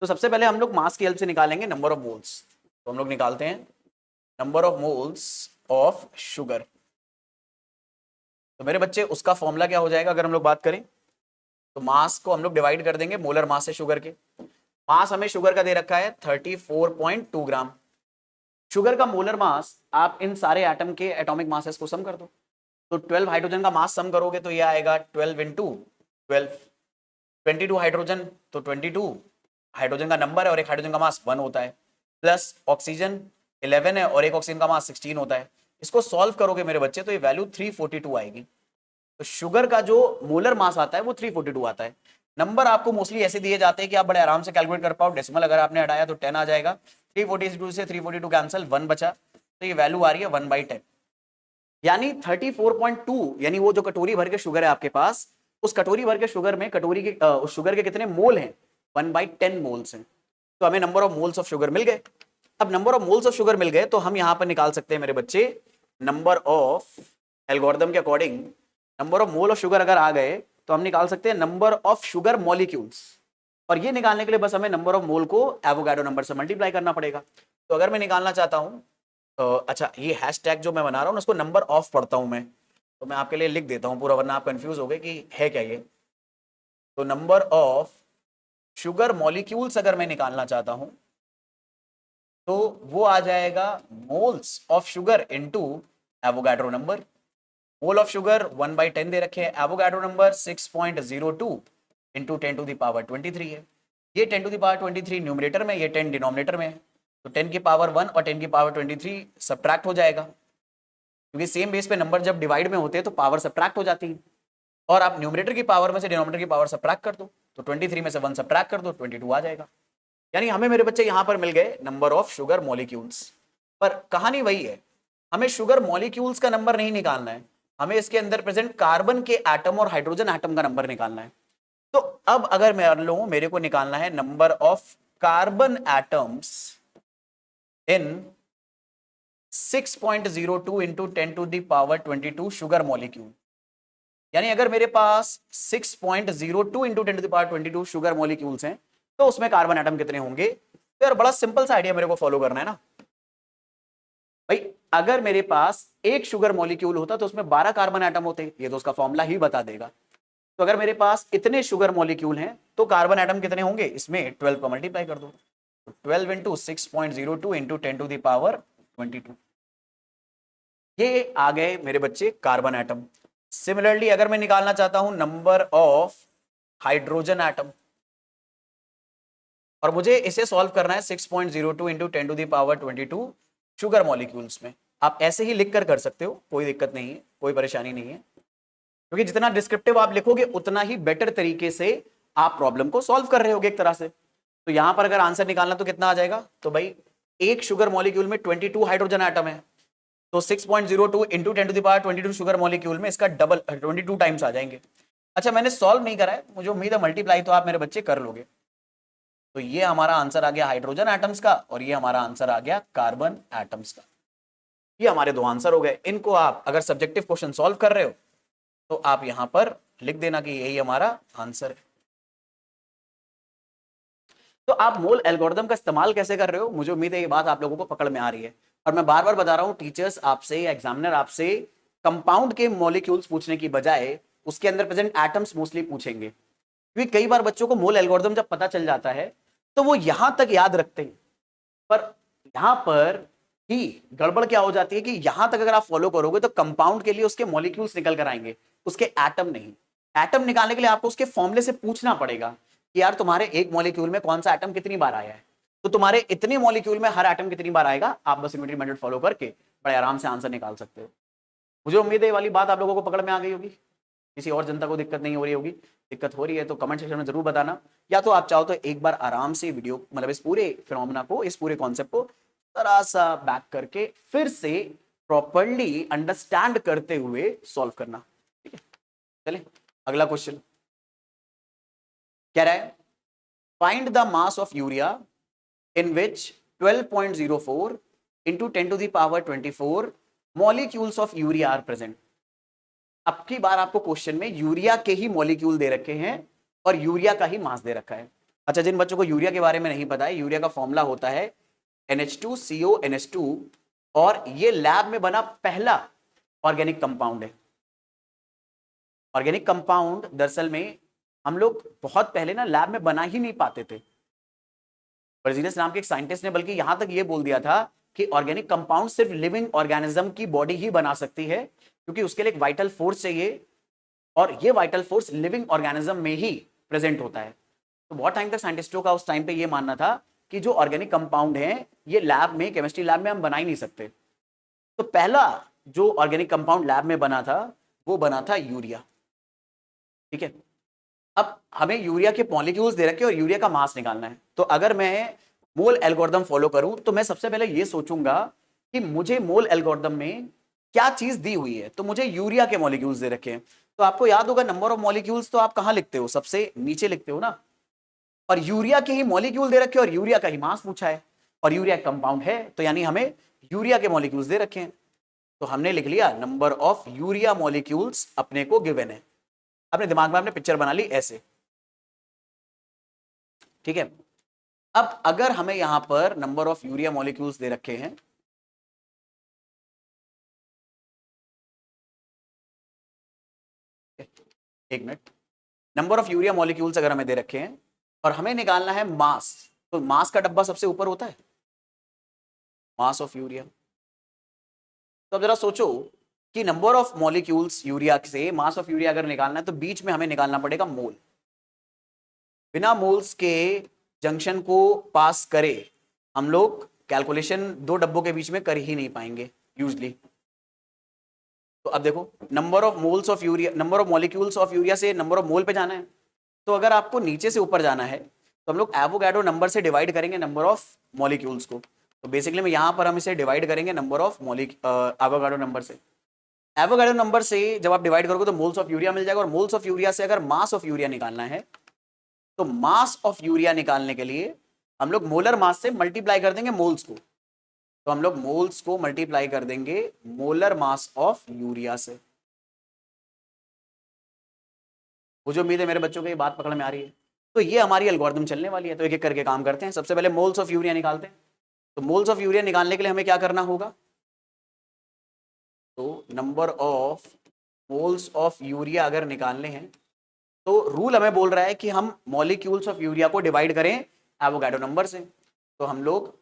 तो सबसे पहले हम लोग मास की हेल्प से निकालेंगे नंबर ऑफ मोल्स। तो हम लोग निकालते हैं number of moles of sugar. तो मेरे बच्चे उसका फॉर्मूला क्या हो जाएगा, अगर हम लोग बात करें तो मास को हम लोग डिवाइड कर देंगे मोलर मास से शुगर के। मास हमें शुगर का दे रखा है 34.2 ग्राम। शुगर का मोलर मास आप इन सारे एटम के एटॉमिक मासेस को सम कर दो, तो 12 हाइड्रोजन का मास सम करोगे तो ये आएगा 12 इंटू 12, 22 हाइड्रोजन, तो 22 हाइड्रोजन का नंबर है और एक हाइड्रोजन का मास 1 होता है, प्लस ऑक्सीजन 11 है और एक ऑक्सीजन का मास 16 होता है। इसको सॉल्व करोगे मेरे बच्चे तो ये वैल्यू 342 आएगी। तो शुगर का जो मोलर मास आता है वो 342 आता है। नंबर आपको मोस्टली ऐसे दिए जाते हैं कि आप बड़े आराम से कैलकुलेट कर पाओ। डेसिमल अगर आपने हटाया तो 10 आ जाएगा, 342 से 342 कैंसिल, 1 बचा, तो ये वैल्यू आ रही है 1/10, यानी 34.2, यानी वो जो कटोरी भर के शुगर है आपके पास, उस कटोरी भर के शुगर में कटोरी के उस शुगर के कितने मोल हैं, 1/10 मोल्स हैं। तो हमें number of moles of sugar mill गए। अब number of moles of sugar mill गए तो हम यहां पर निकाल सकते हैं मेरे बच्चे नंबर ऑफ, एल्गोरिथम के according number of mole of sugar अगर आ गए तो हम निकाल सकते हैं नंबर ऑफ शुगर मॉलिक्यूल्स, और ये निकालने के लिए बस हमें नंबर ऑफ मोल को एवोगाड्रो नंबर से मल्टीप्लाई करना पड़ेगा। तो अगर मैं निकालना चाहता हूं, अच्छा ये हैशटैग जो मैं बना रहा हूं उसको नंबर ऑफ पढ़ता हूं मैं, तो मैं आपके लिए लिख देता हूं पूरा, वरना आप कंफ्यूज हो गए कि है क्या ये। तो नंबर ऑफ शुगर मॉलिक्यूल्स अगर मैं निकालना चाहता हूं तो वो आ जाएगा moles of sugar into Avogadro number. Mole of sugar 1/10 दे रखे हैं, एवोगाड्रो नंबर 6.02 इंटू 10⁻23 है। ये 10⁻23 न्यूमरेटर में, ये 10 डिनोमिनेटर में है, तो 10 की पावर 1 और 10 की पावर 23 सब्ट्रैक्ट हो जाएगा। क्योंकि सेम बेस पे नंबर जब डिवाइड में होते हैं तो पावर सब्ट्रैक्ट हो जाती है, और आप न्यूमरेटर की पावर में से डिनोमिनेटर की पावर सब्ट्रैक्ट कर दो, तो 23 में से 1 सब्ट्रैक्ट कर दो, 22 आ जाएगा। यानी हमें मेरे बच्चे यहां पर मिल गए नंबर ऑफ शुगर मॉलिक्यूल्स। पर कहानी वही है, हमें शुगर मॉलिक्यूल्स का नंबर नहीं निकालना है, हमें इसके अंदर प्रेजेंट कार्बन के एटम और हाइड्रोजन एटम का नंबर निकालना है। तो अब अगर मैं लूं, मेरे को निकालना है number of carbon atoms in 6.02 into 10 to the power 22 sugar molecule. यानी अगर मेरे पास 6.02 into 10 to the power 22 sugar molecules हैं, तो उसमें कार्बन एटम कितने होंगे? तो यार बड़ा सिंपल सा आइडिया मेरे को फॉलो करना है ना भाई। अगर मेरे पास एक शुगर मॉलिक्यूल होता तो उसमें 12 कार्बन एटम होते, ये तो उसका फॉर्मूला ही बता देगा। तो अगर मेरे पास इतने शुगर मॉलिक्यूल हैं तो कार्बन एटम कितने होंगे? इसमें 12 को मल्टीप्लाई कर दो, तो 12 into 6.02 into 10 to the power 22, ये आ गए मेरे बच्चे कार्बन एटम। सिमिलरली अगर मैं निकालना चाहता हूं नंबर ऑफ हाइड्रोजन एटम, और मुझे इसे सॉल्व करना है 6.02 into 10 to the power 22 sugar molecules में। आप ऐसे ही लिख कर सकते हो, कोई दिक्कत नहीं है, कोई परेशानी नहीं है, क्योंकि जितना डिस्क्रिप्टिव आप लिखोगे उतना ही बेटर तरीके से आप प्रॉब्लम को सॉल्व कर रहे होगे एक तरह से। तो यहां पर अगर आंसर निकालना तो कितना आ जाएगा? तो भाई एक शुगर मॉलिक्यूल में 22 हाइड्रोजन एटम है, तो 6.02 into 10 to the power 22 sugar molecule में इसका डबल 22 टाइम्स आ जाएंगे। अच्छा मैंने सॉल्व नहीं करा है, मुझे उम्मीद है मल्टीप्लाई तो आप मेरे बच्चे कर लोगे। तो ये हमारा आंसर आ गया हाइड्रोजन एटम्स का, और ये हमारा आंसर आ गया कार्बन एटम्स का। ये हमारे दो आंसर हो गए। इनको आप अगर सब्जेक्टिव क्वेश्चन सॉल्व कर रहे हो तो आप यहां पर लिख देना कि यही हमारा आंसर है। तो आप मोल एल्गोरिथम का इस्तेमाल कैसे कर रहे हो, मुझे उम्मीद है ये बात आप लोगों को पकड़ में आ रही है। और मैं बार बार बता रहा हूं, टीचर्स आपसे या एग्जामिनर आपसे कंपाउंड के मॉलिक्यूल्स पूछने की बजाय उसके अंदर प्रेजेंट एटम्स मोस्टली पूछेंगे, क्योंकि कई बार बच्चों को मोल एल्गोरिथम जब पता चल जाता है तो वो यहां तक याद रखते हैं, पर यहां पर ही गड़बड़ क्या हो जाती है कि यहां तक अगर आप फॉलो करोगे तो कंपाउंड के लिए उसके मॉलिक्यूल्स निकल कर आएंगे, उसके एटम नहीं। एटम निकालने के लिए आपको उसके फॉर्मूले से पूछना पड़ेगा कि यार तुम्हारे एक मॉलिक्यूल में कौन सा एटम कितनी बार आया है, तो तुम्हारे इतने मॉलिक्यूल में हर एटम कितनी बार आएगा। आप बस इन्वर्टेड मेथड फॉलो करके बड़े आराम से आंसर निकाल सकते हो। मुझे उम्मीद है ये वाली बात आप लोगों को पकड़ में आ गई होगी, किसी और जनता को दिक्कत नहीं हो रही होगी। दिक्कत हो रही है तो कमेंट सेक्शन में जरूर बताना, या तो आप चाहो तो एक बार आराम से वीडियो मतलब इस पूरे फिनोमेना को, इस पूरे कॉन्सेप्ट को जरा सा बैक करके फिर से प्रॉपरली अंडरस्टैंड करते हुए सॉल्व करना। ठीक है, चलिए अगला क्वेश्चन कह रहा है find the mass of urea in which 12.04 into 10 to the power 24 molecules of urea are present. अब की बार आपको क्वेश्चन में यूरिया के ही मॉलिक्यूल दे रखे हैं और यूरिया का ही मास दे रखा है। अच्छा जिन बच्चों को यूरिया के बारे में नहीं पता है, यूरिया का फॉर्मूला होता है NH2CONH2, और ये लैब में बना पहला ऑर्गेनिक कंपाउंड है। ऑर्गेनिक कंपाउंड दरअसल में हम लोग बहुत पहले ना लैब में बना ही नहीं पाते थे। बर्जीलियस नाम के एक साइंटिस्ट ने बल्कि यहां तक ये बोल दिया था कि ऑर्गेनिक कंपाउंड सिर्फ लिविंग ऑर्गेनिज्म की बॉडी ही बना सकती है, क्योंकि उसके लिए एक वाइटल फोर्स चाहिए, और ये वाइटल फोर्स लिविंग ऑर्गेनिज्म में ही प्रेजेंट होता है। तो बहुत टाइम तक साइंटिस्टों का उस टाइम पे ये मानना था कि जो ऑर्गेनिक कंपाउंड है ये लैब में, केमिस्ट्री लैब में हम बना ही नहीं सकते। तो पहला जो ऑर्गेनिक कंपाउंड लैब में बना था वो बना था यूरिया। ठीक है, अब हमें यूरिया के मॉलिक्यूल्स दे रखे और यूरिया का मास निकालना है। तो अगर मैं मोल एल्गोरिथम फॉलो करूं तो मैं सबसे पहले ये सोचूंगा कि मुझे मोल एल्गोरिथम में क्या चीज दी हुई है। तो मुझे यूरिया के मॉलिक्यूल्स दे रखे हैं, तो आपको याद होगा नंबर ऑफ मॉलिक्यूल्स तो आप कहां लिखते हो? सबसे नीचे लिखते हो ना। और यूरिया के ही मॉलिक्यूल दे रखे और यूरिया का ही मास पूछा है, और यूरिया कंपाउंड है तो यानी हमें यूरिया के मॉलिक्यूल्स दे रखे हैं। तो हमने लिख लिया नंबर ऑफ यूरिया मॉलिक्यूल्स अपने को गिवन है। अपने दिमाग में आपने पिक्चर बना ली ऐसे। ठीक है, अब अगर हमें यहां पर नंबर ऑफ यूरिया मॉलिक्यूल्स दे रखे हैं, एक minute, number of urea molecules अगर हमें दे रखे हैं और हमें निकालना है मास, तो मास का डब्बा सबसे ऊपर होता है, मास ऑफ यूरिया। तो अब जरा सोचो कि नंबर ऑफ मॉलिक्यूल्स यूरिया से मास ऑफ यूरिया अगर निकालना है तो बीच में हमें निकालना पड़ेगा मोल। बिना मोल्स के जंक्शन को पास करे हम लोग कैलकुलेशन दो डब्बों के बीच में कर ही नहीं पाएंगे यूजली। तो अब देखो, number of moles of urea, number of molecules of urea से नंबर ऑफ मोल पे जाना है। तो अगर आपको नीचे से ऊपर जाना है तो हम लोग एवोगाड्रो नंबर से डिवाइड करेंगे नंबर ऑफ मॉलिक्यूल्स को। तो बेसिकली में यहां पर हम इसे डिवाइड करेंगे नंबर ऑफ एवोगाड्रो नंबर से। एवोगाड्रो नंबर से जब आप डिवाइड करोगे तो मोल्स ऑफ यूरिया मिल जाएगा, और मोल्स ऑफ यूरिया से अगर मास ऑफ यूरिया निकालना है तो मास ऑफ यूरिया निकालने के लिए हम लोग मोलर मास से मल्टीप्लाई कर देंगे मोल्स को। तो हम लोग मोल्स को मल्टीप्लाई कर देंगे मोलर मास ऑफ यूरिया से। मुझे उम्मीद है मेरे बच्चों को ये बात पकड़ में आ रही है। तो ये हमारी एल्गोरिथम चलने वाली है। तो एक एक करके काम करते हैं। सबसे पहले मोल्स ऑफ यूरिया निकालते हैं। तो मोल्स ऑफ यूरिया निकालने के लिए हमें क्या करना होगा? तो number of moles of urea अगर निकालने हैं तो रूल हमें बोल रहा है कि हम मॉलिक्यूल्स ऑफ यूरिया को डिवाइड करें एवोगाड्रो नंबर से। तो हम लोग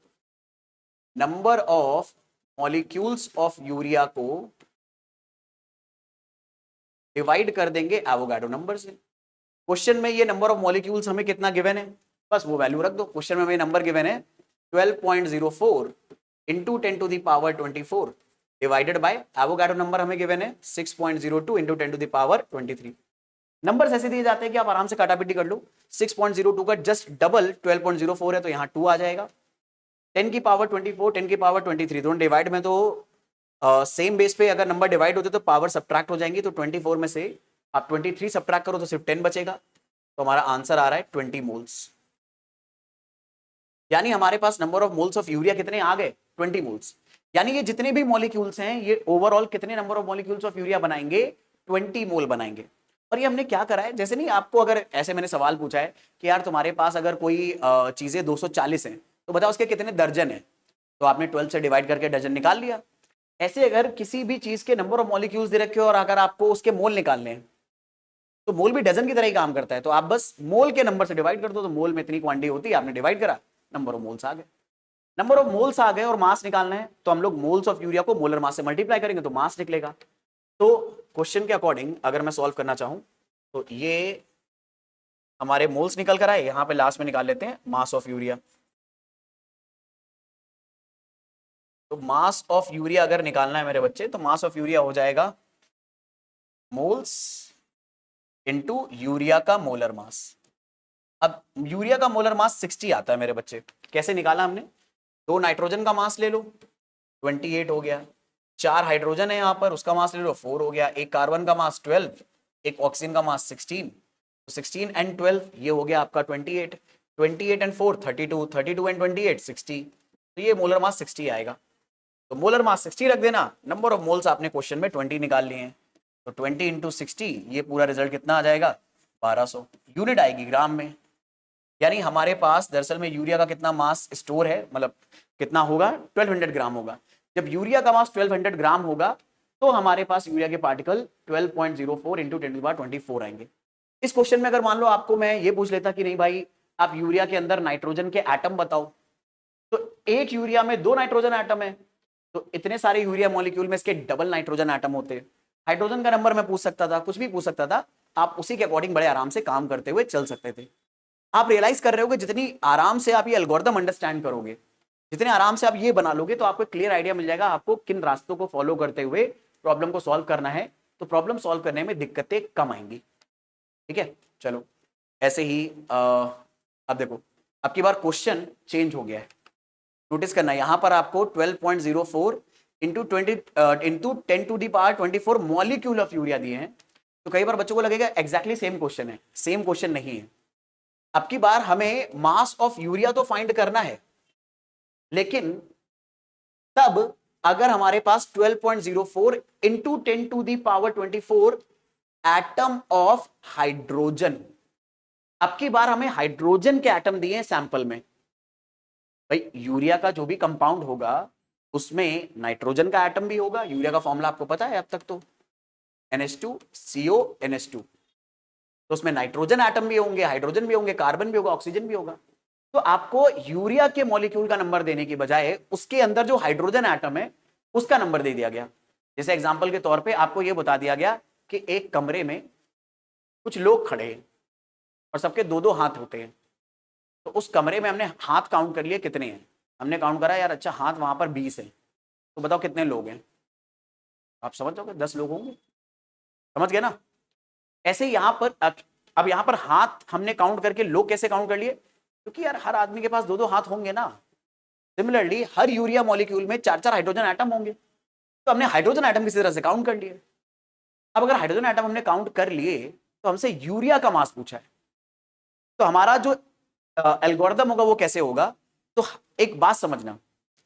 number of molecules of urea को डिवाइड कर देंगे एवोगाड्रो नंबर से। क्वेश्चन में ये नंबर ऑफ मॉलिक्यूल्स हमें कितना गिवन है, बस वो वैल्यू रख दो। क्वेश्चन में हमें नंबर गिवन है 12.04 into 10 to the power 24 divided by Avogadro number हमें गिवन है 6.02 into 10 to the power 23। Numbers ऐसे दिए जाते हैं कि आप आराम से काटापिटी कर लो। 6.02 का जस्ट डबल 12.04 है तो यहाँ 2 आ जाएगा। 10 की पावर 24, 10 की पावर 23, दोनों डिवाइड में तो सेम बेस पे अगर नंबर डिवाइड होते तो पावर सब्ट्रैक्ट हो जाएंगी। तो 24 में से आप 23 सब्ट्रैक्ट करो तो सिर्फ 10 बचेगा। तो हमारा आंसर आ रहा है 20 मोल्स। यानी हमारे पास number of moles of urea कितने आ गए? 20 मोल्स। यानी ये जितने भी मॉलिक्यूल्स हैं ये ओवरऑल कितने number of molecules of urea बनाएंगे? 20 मोल बनाएंगे। और ये हमने क्या करा है, जैसे नहीं आपको अगर ऐसे मैंने सवाल पूछा है कि यार तुम्हारे पास अगर कोई चीजें 240 हैं तो बताओ उसके कितने दर्जन है, तो आपने 12 से डिवाइड करके डजन निकाल लिया। ऐसे अगर किसी भी चीज के नंबर ऑफ मॉलिक्यूल्स दे रखे हो और अगर आपको उसके मोल निकालने हैं तो मोल भी डजन की तरह ही काम करता है। तो आप बस मोल के नंबर से डिवाइड कर दो, तो मोल में इतनी क्वांटिटी होती है, आपने डिवाइड करा, नंबर ऑफ मोल्स आ गए। नंबर ऑफ मोल्स आ गए और मास निकालना है तो हम लोग मोल्स ऑफ यूरिया को मोलर मास से मल्टीप्लाई करेंगे तो मास निकलेगा। तो क्वेश्चन के अकॉर्डिंग अगर मैं सॉल्व करना चाहूं तो ये हमारे मोल्स निकल कर आए, यहां पे लास्ट में निकाल लेते हैं मास ऑफ यूरिया। तो मास ऑफ यूरिया अगर निकालना है मेरे बच्चे तो मास ऑफ यूरिया हो जाएगा मोल्स इनटू यूरिया का मोलर मास। अब यूरिया का मोलर मास 60 आता है मेरे बच्चे। कैसे निकाला हमने? 2 नाइट्रोजन का मास ले लो 28 हो गया, 4 हाइड्रोजन है यहां पर उसका मास ले लो 4 हो गया, एक कार्बन का मास 12, एक ऑक्सीजन का मास 16, तो 16 एंड 12 ये हो गया आपका 28, 28 एंड 4 32, 32 एंड 28 60, तो ये मोलर मास 60 आएगा। तो मोलर मास 60 रख देना, नंबर ऑफ मोल्स आपने क्वेश्चन में 20 निकाल लिए हैं, तो 20 इंटू 60 ये पूरा रिजल्ट कितना आ जाएगा? 1200 यूनिट आएगी ग्राम में। यानी हमारे पास दरअसल में यूरिया का कितना मास स्टोर है, मतलब कितना होगा? 1200 ग्राम होगा। जब यूरिया का मास 1200 ग्राम होगा तो हमारे पास यूरिया के पार्टिकल 12.04 इंटू 10⁻24 आएंगे। इस क्वेश्चन में अगर मान लो आपको मैं ये पूछ लेता कि नहीं भाई आप यूरिया के अंदर नाइट्रोजन के एटम बताओ, तो एक यूरिया में 2 नाइट्रोजन एटम है, तो इतने सारे यूरिया मॉलिक्यूल में इसके डबल नाइट्रोजन एटम होते। हाइड्रोजन का नंबर मैं पूछ सकता था, कुछ भी पूछ सकता था, आप उसी के अकॉर्डिंग बड़े आराम से काम करते हुए चल सकते थे। आप रियलाइज कर रहे हो कि जितनी आराम से आप ये एल्गोरिथम अंडरस्टैंड करोगे, जितने आराम से आप ये बना लोगे, तो आपको क्लियर आइडिया मिल जाएगा आपको किन रास्तों को फॉलो करते हुए प्रॉब्लम को सॉल्व करना है। तो प्रॉब्लम सॉल्व करने में दिक्कतें कम आएंगी। ठीक है, चलो ऐसे ही अब देखो अब की बार क्वेश्चन चेंज हो गया है, नोटिस करना। यहां पर आपको 12.04 into 10 to the power 24 molecule of urea दिए हैं। तो कई बार बच्चों को लगेगा एग्जैक्टली सेम क्वेश्चन है, सेम क्वेश्चन नहीं है। अब की बार हमें मास ऑफ यूरिया तो फाइंड करना है, लेकिन तब अगर हमारे पास 12.04 into 10 to the power 24 atom of hydrogen, अब की बार हमें हाइड्रोजन के एटम दिए सैंपल में। भाई यूरिया का जो भी कंपाउंड होगा उसमें नाइट्रोजन का एटम भी होगा। यूरिया का फॉर्मूला आपको पता है अब तक तो NH2CO NH2, तो उसमें नाइट्रोजन एटम भी होंगे, हाइड्रोजन भी होंगे, कार्बन भी होगा, ऑक्सीजन भी होगा। तो आपको यूरिया के मॉलिक्यूल का नंबर देने की बजाय उसके अंदर जो हाइड्रोजन एटम है उसका नंबर दे दिया गया। जैसे एग्जांपल के तौर पे आपको यह बता दिया गया कि एक कमरे में कुछ लोग खड़े हैं और सबके 2-2 हाथ होते हैं, तो उस कमरे में हमने हाथ काउंट कर लिए कितने हैं। हमने काउंट करा यार अच्छा हाथ वहां पर 20 है, तो बताओ कितने लोग हैं? आप समझ जाओगे 10 लोग होंगे, समझ गए ना। ऐसे ही यहां पर अब यहां पर हाथ हमने काउंट करके लोग कैसे काउंट कर लिए, क्योंकि यार हर आदमी के पास 2-2 हाथ होंगे ना। सिमिलरली हर यूरिया मॉलिक्यूल में 4-4 हाइड्रोजन एटम होंगे, तो हमने हाइड्रोजन एटम किसी तरह से काउंट कर लिए। अब अगर हाइड्रोजन एटम हमने काउंट कर लिए तो हमसे यूरिया का मास पूछा है, तो हमारा जो एल्गोरिथम होगा वो कैसे होगा। तो एक बात समझना,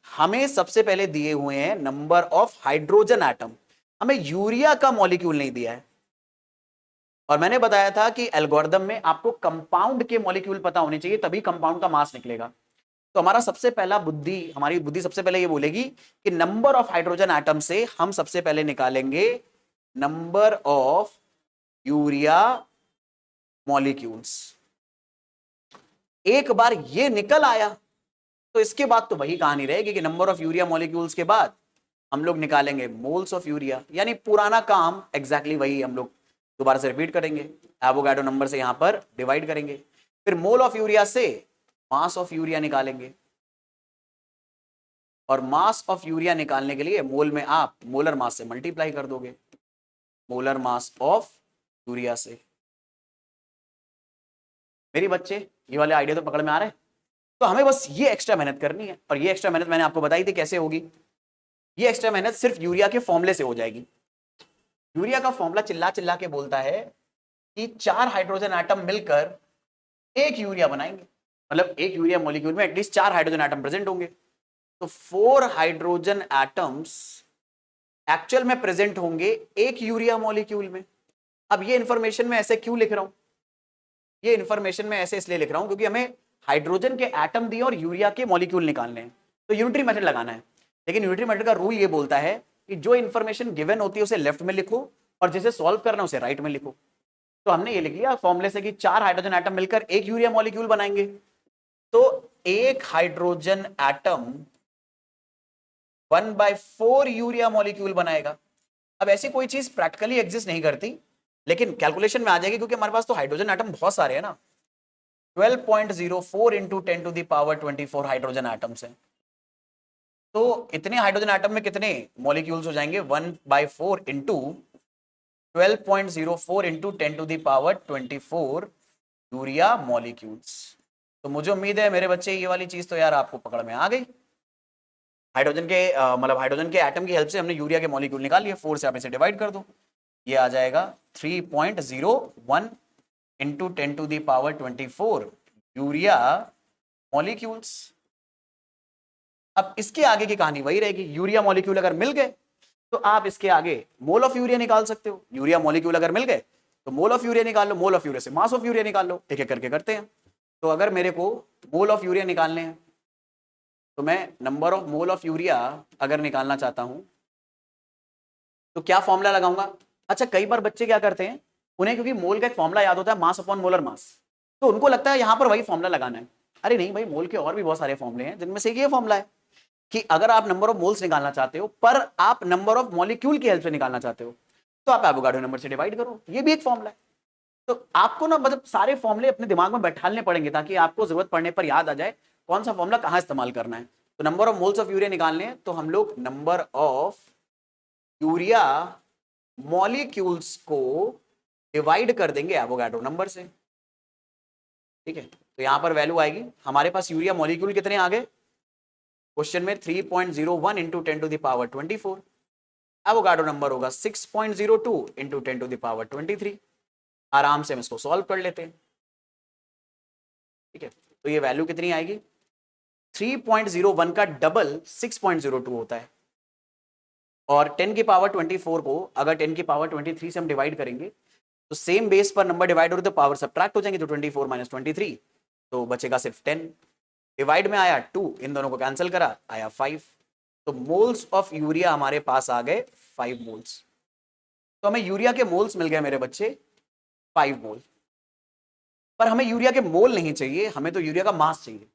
हमें सबसे पहले दिए हुए हैं नंबर ऑफ हाइड्रोजन एटम, हमें यूरिया का मॉलिक्यूल नहीं दिया है। और मैंने बताया था कि एल्गोरिथम में आपको कंपाउंड के मॉलिक्यूल पता होने चाहिए, तभी कंपाउंड का मास निकलेगा। तो हमारा सबसे पहला हमारी बुद्धि सबसे पहले ये बोलेगी कि नंबर ऑफ हाइड्रोजन एटम से हम सबसे पहले निकालेंगे नंबर ऑफ यूरिया मॉलिक्यूल्स। एक बार ये निकल आया तो इसके बाद तो वही कहानी रहेगी कि नंबर ऑफ यूरिया मॉलिक्यूल्स के बाद हम लोग निकालेंगे मोल्स ऑफ यूरिया, यानी पुराना काम एग्जैक्टली वही हम लोग दोबारा से रिपीट करेंगे। एवोगाड्रो नंबर से यहां पर डिवाइड करेंगे, फिर मोल ऑफ यूरिया से मास ऑफ यूरिया निकालेंगे, और मास ऑफ यूरिया निकालने के लिए मोल में आप मोलर मास से मल्टीप्लाई कर दोगे, मोलर मास ऑफ यूरिया से। मेरी बच्चे ये वाले आइडिया तो पकड़ में आ रहे हैं। तो हमें बस ये एक्स्ट्रा मेहनत करनी है, और ये एक्स्ट्रा मेहनत मैंने आपको बताई थी कैसे होगी। ये एक्स्ट्रा मेहनत सिर्फ यूरिया के फॉर्मूले से हो जाएगी। यूरिया का फॉर्मूला चिल्ला चिल्ला के बोलता है कि 4 हाइड्रोजन एटम मिलकर एक यूरिया बनाएंगे, मतलब एक यूरिया मॉलिक्यूल में एटलीस्ट 4 हाइड्रोजन एटम प्रेजेंट होंगे। तो 4 हाइड्रोजन एटम्स एक्चुअल में प्रेजेंट होंगे एक यूरिया मॉलिक्यूल में। अब ये इंफॉर्मेशन मैं ऐसे क्यों लिख रहा हूं, ये इंफॉर्मेशन मैं ऐसे इसलिए लिख रहा हूं क्योंकि हमें हाइड्रोजन के एटम दिए और यूरिया के मॉलिक्यूल निकालने हैं, तो यूनिटरी मेथड लगाना है। लेकिन यूनिटरी मेथड का रूल ये बोलता है कि जो इंफॉर्मेशन गिवन होती है उसे लेफ्ट में लिखो, और जिसे सॉल्व करना है उसे राइट में लिखो। तो हमने ये लिख लिया फॉर्मूले से कि 4 हाइड्रोजन एटम मिलकर एक यूरिया मॉलिक्यूल बनाएंगे। तो एक हाइड्रोजन एटम 1/4 यूरिया मॉलिक्यूल बनाएगा। अब ऐसी कोई चीज प्रैक्टिकली एग्जिस्ट नहीं करती, लेकिन कैलकुलेशन में आ जाएगी क्योंकि हमारे पास तो हाइड्रोजन एटम बहुत सारे हैं ना। 12.04 इंटू 10⁻24 हाइड्रोजन एटम्स हैं। तो इतने हाइड्रोजन एटम में कितने मॉलिक्यूल्स हो जाएंगे, 1/4 इंटू 12.04 इंटू 10⁻24 यूरिया मॉलिक्यूल्स। तो मुझे उम्मीद है मेरे बच्चे ये वाली चीज तो यार आपको पकड़ में आ गई। हाइड्रोजन के मतलब हाइड्रोजन के एटम की हेल्प से हमने यूरिया के मॉलिक्यूल निकाल लिए, 4 से आप इसे डिवाइड कर दो, ये आ जाएगा 3.01 इंटू 10⁻24 यूरिया मॉलिक्यूल्स। अब इसके आगे की कहानी वही रहेगी, यूरिया मॉलिक्यूल अगर मिल गए तो आप इसके आगे मोल ऑफ यूरिया निकाल सकते हो। यूरिया मॉलिक्यूल अगर मिल गए तो मोल ऑफ यूरिया निकाल लो, मोल ऑफ यूरिया से मास ऑफ यूरिया निकाल लो, एक एक करके करते हैं। तो अगर मेरे को मोल ऑफ यूरिया निकालने हैं तो मैं number of mole of urea अगर निकालना चाहता हूं तो क्या फॉर्मूला लगाऊंगा। अच्छा, कई बार बच्चे क्या करते हैं, उन्हें क्योंकि मोल का एक फॉर्मूला याद होता है मास अपॉन मोलर मास, तो उनको लगता है यहां पर वही फॉर्मूला लगाना है। अरे नहीं भाई, मोल के और भी बहुत सारे फॉर्मूले हैं जिनमें से ये फॉर्मूला है कि अगर आप नंबर ऑफ मोल्स निकालना चाहते हो पर आप नंबर ऑफ मॉलिक्यूल की हेल्प से निकालना चाहते हो तो आप एवोगाड्रो नंबर से डिवाइड करो, ये भी एक फॉर्मूला है। तो आपको ना मतलब सारे फॉर्मूले अपने दिमाग में बैठाने पड़ेंगे ताकि आपको जरूरत पड़ने पर याद आ जाए कौन सा फॉर्मूला कहां इस्तेमाल करना है। तो number of moles of urea निकालने हैं तो हम लोग नंबर ऑफ यूरिया मॉलिक्यूल्स को डिवाइड कर देंगे एवोगाड्रो नंबर से। ठीक है, तो यहां पर वैल्यू आएगी, हमारे पास यूरिया मॉलिक्यूल कितने आ गए क्वेश्चन में, 3.01 इंटू 10⁻24। एवोगाड्रो नंबर होगा 6.02 इंटू 10⁻23। आराम से हम इसको सॉल्व कर लेते हैं। ठीक है, तो ये वैल्यू कितनी आएगी, 3.01 का डबल 6.02 होता है, और 10⁻24 को अगर 10⁻23 से हम डिवाइड करेंगे तो सेम बेस पर नंबर डिवाइड हो तो पावर सब्ट्रैक्ट हो जाएंगे, तो 24 माइनस 23 तो बचेगा सिर्फ 10। डिवाइड में आया 2, इन दोनों को कैंसिल करा आया 5। तो मोल्स ऑफ यूरिया हमारे पास आ गए 5 मोल्स। तो हमें यूरिया के मोल्स मिल गए मेरे बच्चे 5 मोल। पर हमें यूरिया के मोल नहीं चाहिए, हमें तो यूरिया का मास चाहिए।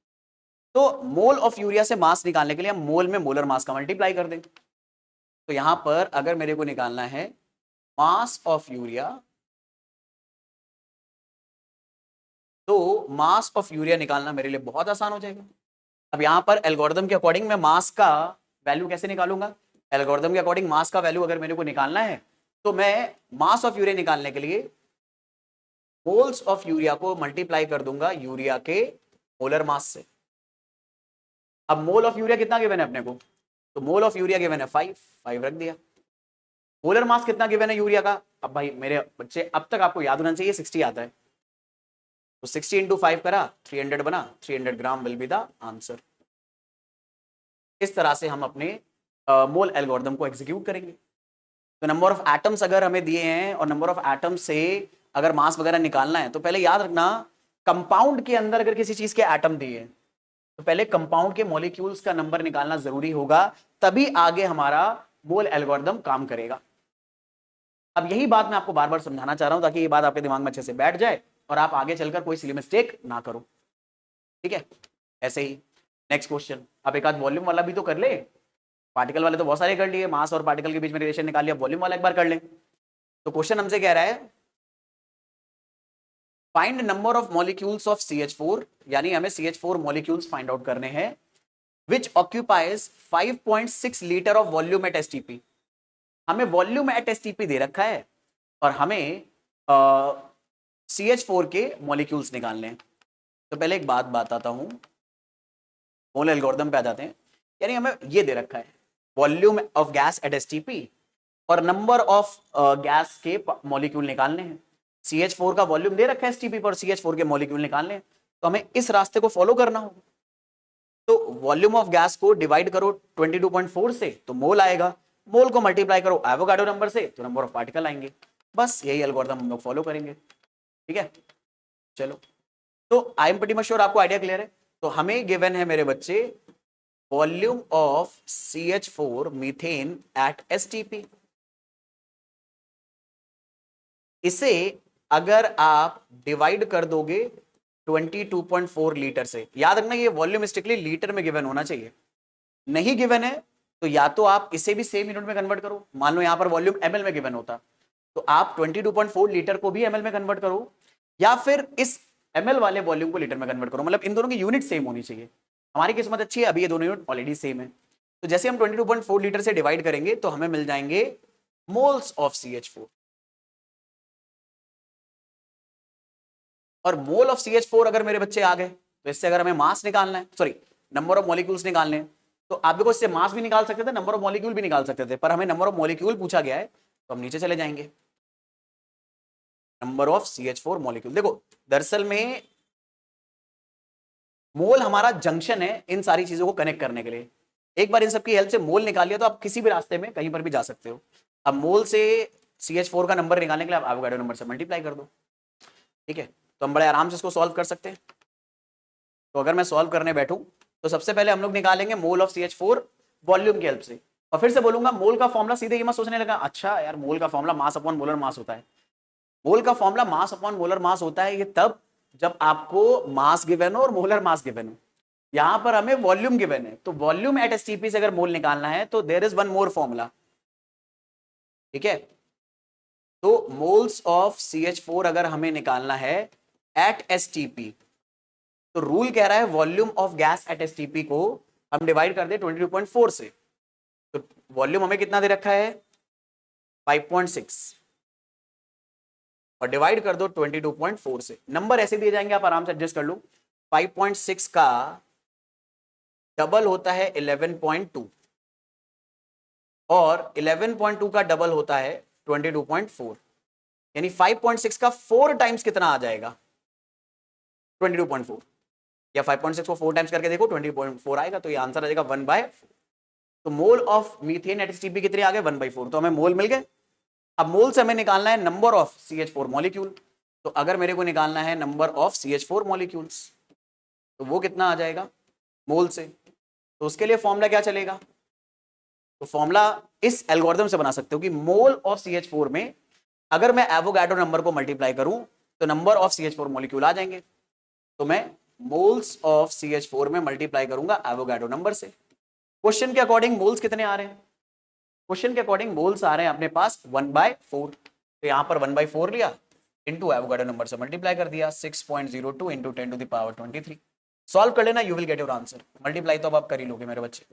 तो मोल ऑफ यूरिया से मास निकालने के लिए हम मोल में मोलर मास का मल्टीप्लाई कर दें। तो यहां पर अगर मेरे को निकालना है मास ऑफ यूरिया, तो मास ऑफ यूरिया निकालना मेरे लिए बहुत आसान हो जाएगा। अब यहां पर एल्गोरिथम के अकॉर्डिंग मैं मास का वैल्यू कैसे निकालूंगा, एल्गोरिथम के अकॉर्डिंग मास का वैल्यू अगर मेरे को निकालना है तो मैं मास ऑफ यूरिया निकालने के लिए मोल्स ऑफ यूरिया को मल्टीप्लाई कर दूंगा यूरिया के मोलर मास से। अब मोल ऑफ यूरिया कितना गिवन है अपने को, तो मोल ऑफ यूरिया गिवन है 5 रख दिया। मोलर मास कितना गिवन है यूरिया का, अब भाई मेरे बच्चे अब तक आपको याद होना चाहिए 60 आता है, तो 60 इंटू 5 करा 300 बना, 300 ग्राम विल बी द आंसर। इस तरह से हम अपने मोल एल्गोरिथम को एग्जीक्यूट करेंगे। तो नंबर ऑफ एटम्स अगर हमें दिए हैं और नंबर ऑफ एटम्स से अगर मास वगैरह निकालना है तो पहले याद रखना कंपाउंड के अंदर अगर किसी चीज के एटम दिए हैं तो पहले कंपाउंड के मॉलिक्यूल्स का नंबर निकालना जरूरी होगा, तभी आगे हमारा मोल एल्गोरिथम काम करेगा। अब यही बात मैं आपको बार बार समझाना चाह रहा हूं ताकि ये बात आपके दिमाग में अच्छे से बैठ जाए और आप आगे चलकर कोई सिली मिस्टेक ना करो, ठीक है। ऐसे ही नेक्स्ट क्वेश्चन, आप एक आध वॉल्यूम वाला भी तो कर ले, पार्टिकल वाले तो बहुत सारे कर लिए, मास और पार्टिकल के बीच में रिलेशन निकाल लिया, वॉल्यूम वाला एक बार कर लें। तो क्वेश्चन हमसे कह रहा है find number of molecules of CH4, यानी हमें CH4 मॉलिक्यूल्स फाइंड आउट करने हैं which occupies 5.6 litre of volume at STP। हमें वॉल्यूम एट STP दे रखा है और हमें CH4 के मॉलिक्यूल्स निकालने हैं। तो पहले एक बात बताता हूं, मोल एल्गोरिथम पे आ जाते हैं। यानी हमें ये दे रखा है volume of gas eight STP और नंबर ऑफ गैस के मॉलिक्यूल निकालने हैं। CH4 का वॉल्यूम दे रखा है STP पर, CH4 के मॉलिक्यूल निकालने हैं, तो हमें इस रास्ते को फॉलो करना होगा। तो वॉल्यूम ऑफ गैस को डिवाइड करो 22.4 से तो मोल आएगा, मोल को मल्टीप्लाई करो एवोगाड्रो नंबर से तो नंबर ऑफ पार्टिकल आएंगे। बस यही एल्गोरिथम हम लोग फॉलो करेंगे, ठीक है। चलो, तो I am pretty much sure आपको आइडिया क्लियर है। तो हमें गिवन है मेरे बच्चे volume of CH4 methane at STP। इसे अगर आप डिवाइड कर दोगे 22.4 लीटर से, याद रखना ये वॉल्यूम स्ट्रिक्टली लीटर में गिवन होना चाहिए, नहीं गिवन है तो या तो आप इसे भी सेम यूनिट में कन्वर्ट करो। मान लो यहां पर वॉल्यूम ml में गिवन होता तो आप 22.4 लीटर को भी ml में कन्वर्ट करो या फिर इस ml वाले वॉल्यूम को लीटर में कन्वर्ट करो, मतलब इन दोनों की यूनिट सेम होनी चाहिए। हमारी किस्मत अच्छी है, अभी ये दोनों यूनिट ऑलरेडी सेम है। तो जैसे हम 22.4 लीटर से डिवाइड करेंगे तो हमें मिल जाएंगे मोल्स ऑफ CH4, और मोल ऑफ CH4 अगर मेरे बच्चे आ गए तो इससे अगर हमें मास निकालना है, सॉरी नंबर ऑफ मॉलिक्यूल्स निकालने हैं, तो आप देखो इससे मास भी निकाल सकते थे, नंबर ऑफ मॉलिक्यूल भी निकाल सकते थे, पर हमें नंबर ऑफ मॉलिक्यूल पूछा गया है तो हम नीचे चले जाएंगे। नंबर ऑफ CH4 मॉलिक्यूल, देखो दरअसल में मोल हमारा जंक्शन है इन सारी चीजों को कनेक्ट करने के लिए। एक बार इन सबकी हेल्प से मोल निकाल लिया तो आप किसी भी रास्ते में कहीं पर भी जा सकते हो। अब मोल से CH4 का नंबर निकालने के लिए आप एवोगाड्रो नंबर से मल्टीप्लाई कर दो, ठीक है। तो हम बड़े आराम से इसको सॉल्व कर सकते हैं। तो अगर मैं सॉल्व करने बैठूं तो सबसे पहले हम लोग निकालेंगे मोल ऑफ CH4 वॉल्यूम की हेल्प से, और फिर से बोलूंगा मोल का फॉर्मूला सीधे ये मत सोचने लगा अच्छा यार मोल का formula mass upon molar mass होता है। मोल का formula mass upon molar mass होता है ये तब जब आपको मास गिवन हो और मोलर मास गिवन हो। यहां पर हमें वॉल्यूम गिवन है, तो वॉल्यूम एट STP से अगर मोल निकालना है तो there is one more formula, ठीक है। तो मोल्स ऑफ CH4 अगर हमें निकालना है एट STP तो रूल कह रहा है volume of gas eight STP को हम डिवाइड कर दे 22.4 से, तो वॉल्यूम हमें कितना दे रखा है 5.6 और डिवाइड कर दो 22.4 से। नंबर ऐसे दिए जाएंगे आप आराम से एडजस्ट कर लो। 5.6 का डबल होता है 11.2 और 11.2 का डबल होता है 22.4, यानी 5.6 का 4 टाइम्स कितना आ जाएगा 22.4, या 5.6 को 4 टाइम्स करके देखो 20.4 आएगा, तो ये आंसर आ जाएगा 1/4। तो mole of methane at STP कितने आ गए 1/4, तो हमें मोल मिल गए। अब मोल से हमें निकालना है नंबर ऑफ CH4 मॉलिक्यूल, तो अगर मेरे को निकालना है नंबर ऑफ CH4 मॉलिक्यूल्स तो वो कितना आ जाएगा मोल से, तो उसके लिए फॉर्मूला क्या चलेगा, तो फॉर्मूला इस एल्गोरिथम से बना सकते हो कि मोल ऑफ CH4 में अगर मैं एवोगाड्रो नंबर को मल्टीप्लाई करूं तो नंबर ऑफ CH4 मॉलिक्यूल आ जाएंगे। तो मैं मोल्स ऑफ CH4 में मल्टीप्लाई करूंगा एवोगाड्रो नंबर से। क्वेश्चन के अकॉर्डिंग मोल्स कितने आ रहे हैं, क्वेश्चन के अकॉर्डिंग मोल्स आ रहे हैं अपने पास 1/4, तो यहां पर 1/4 लिया इंटू एवोगाड्रो नंबर से मल्टीप्लाई कर दिया 6.02 इंटू 10⁻23। सॉल्व कर लेना, you will get your answer. Multiply तो अब आप कर ही लोगे मेरे बच्चे।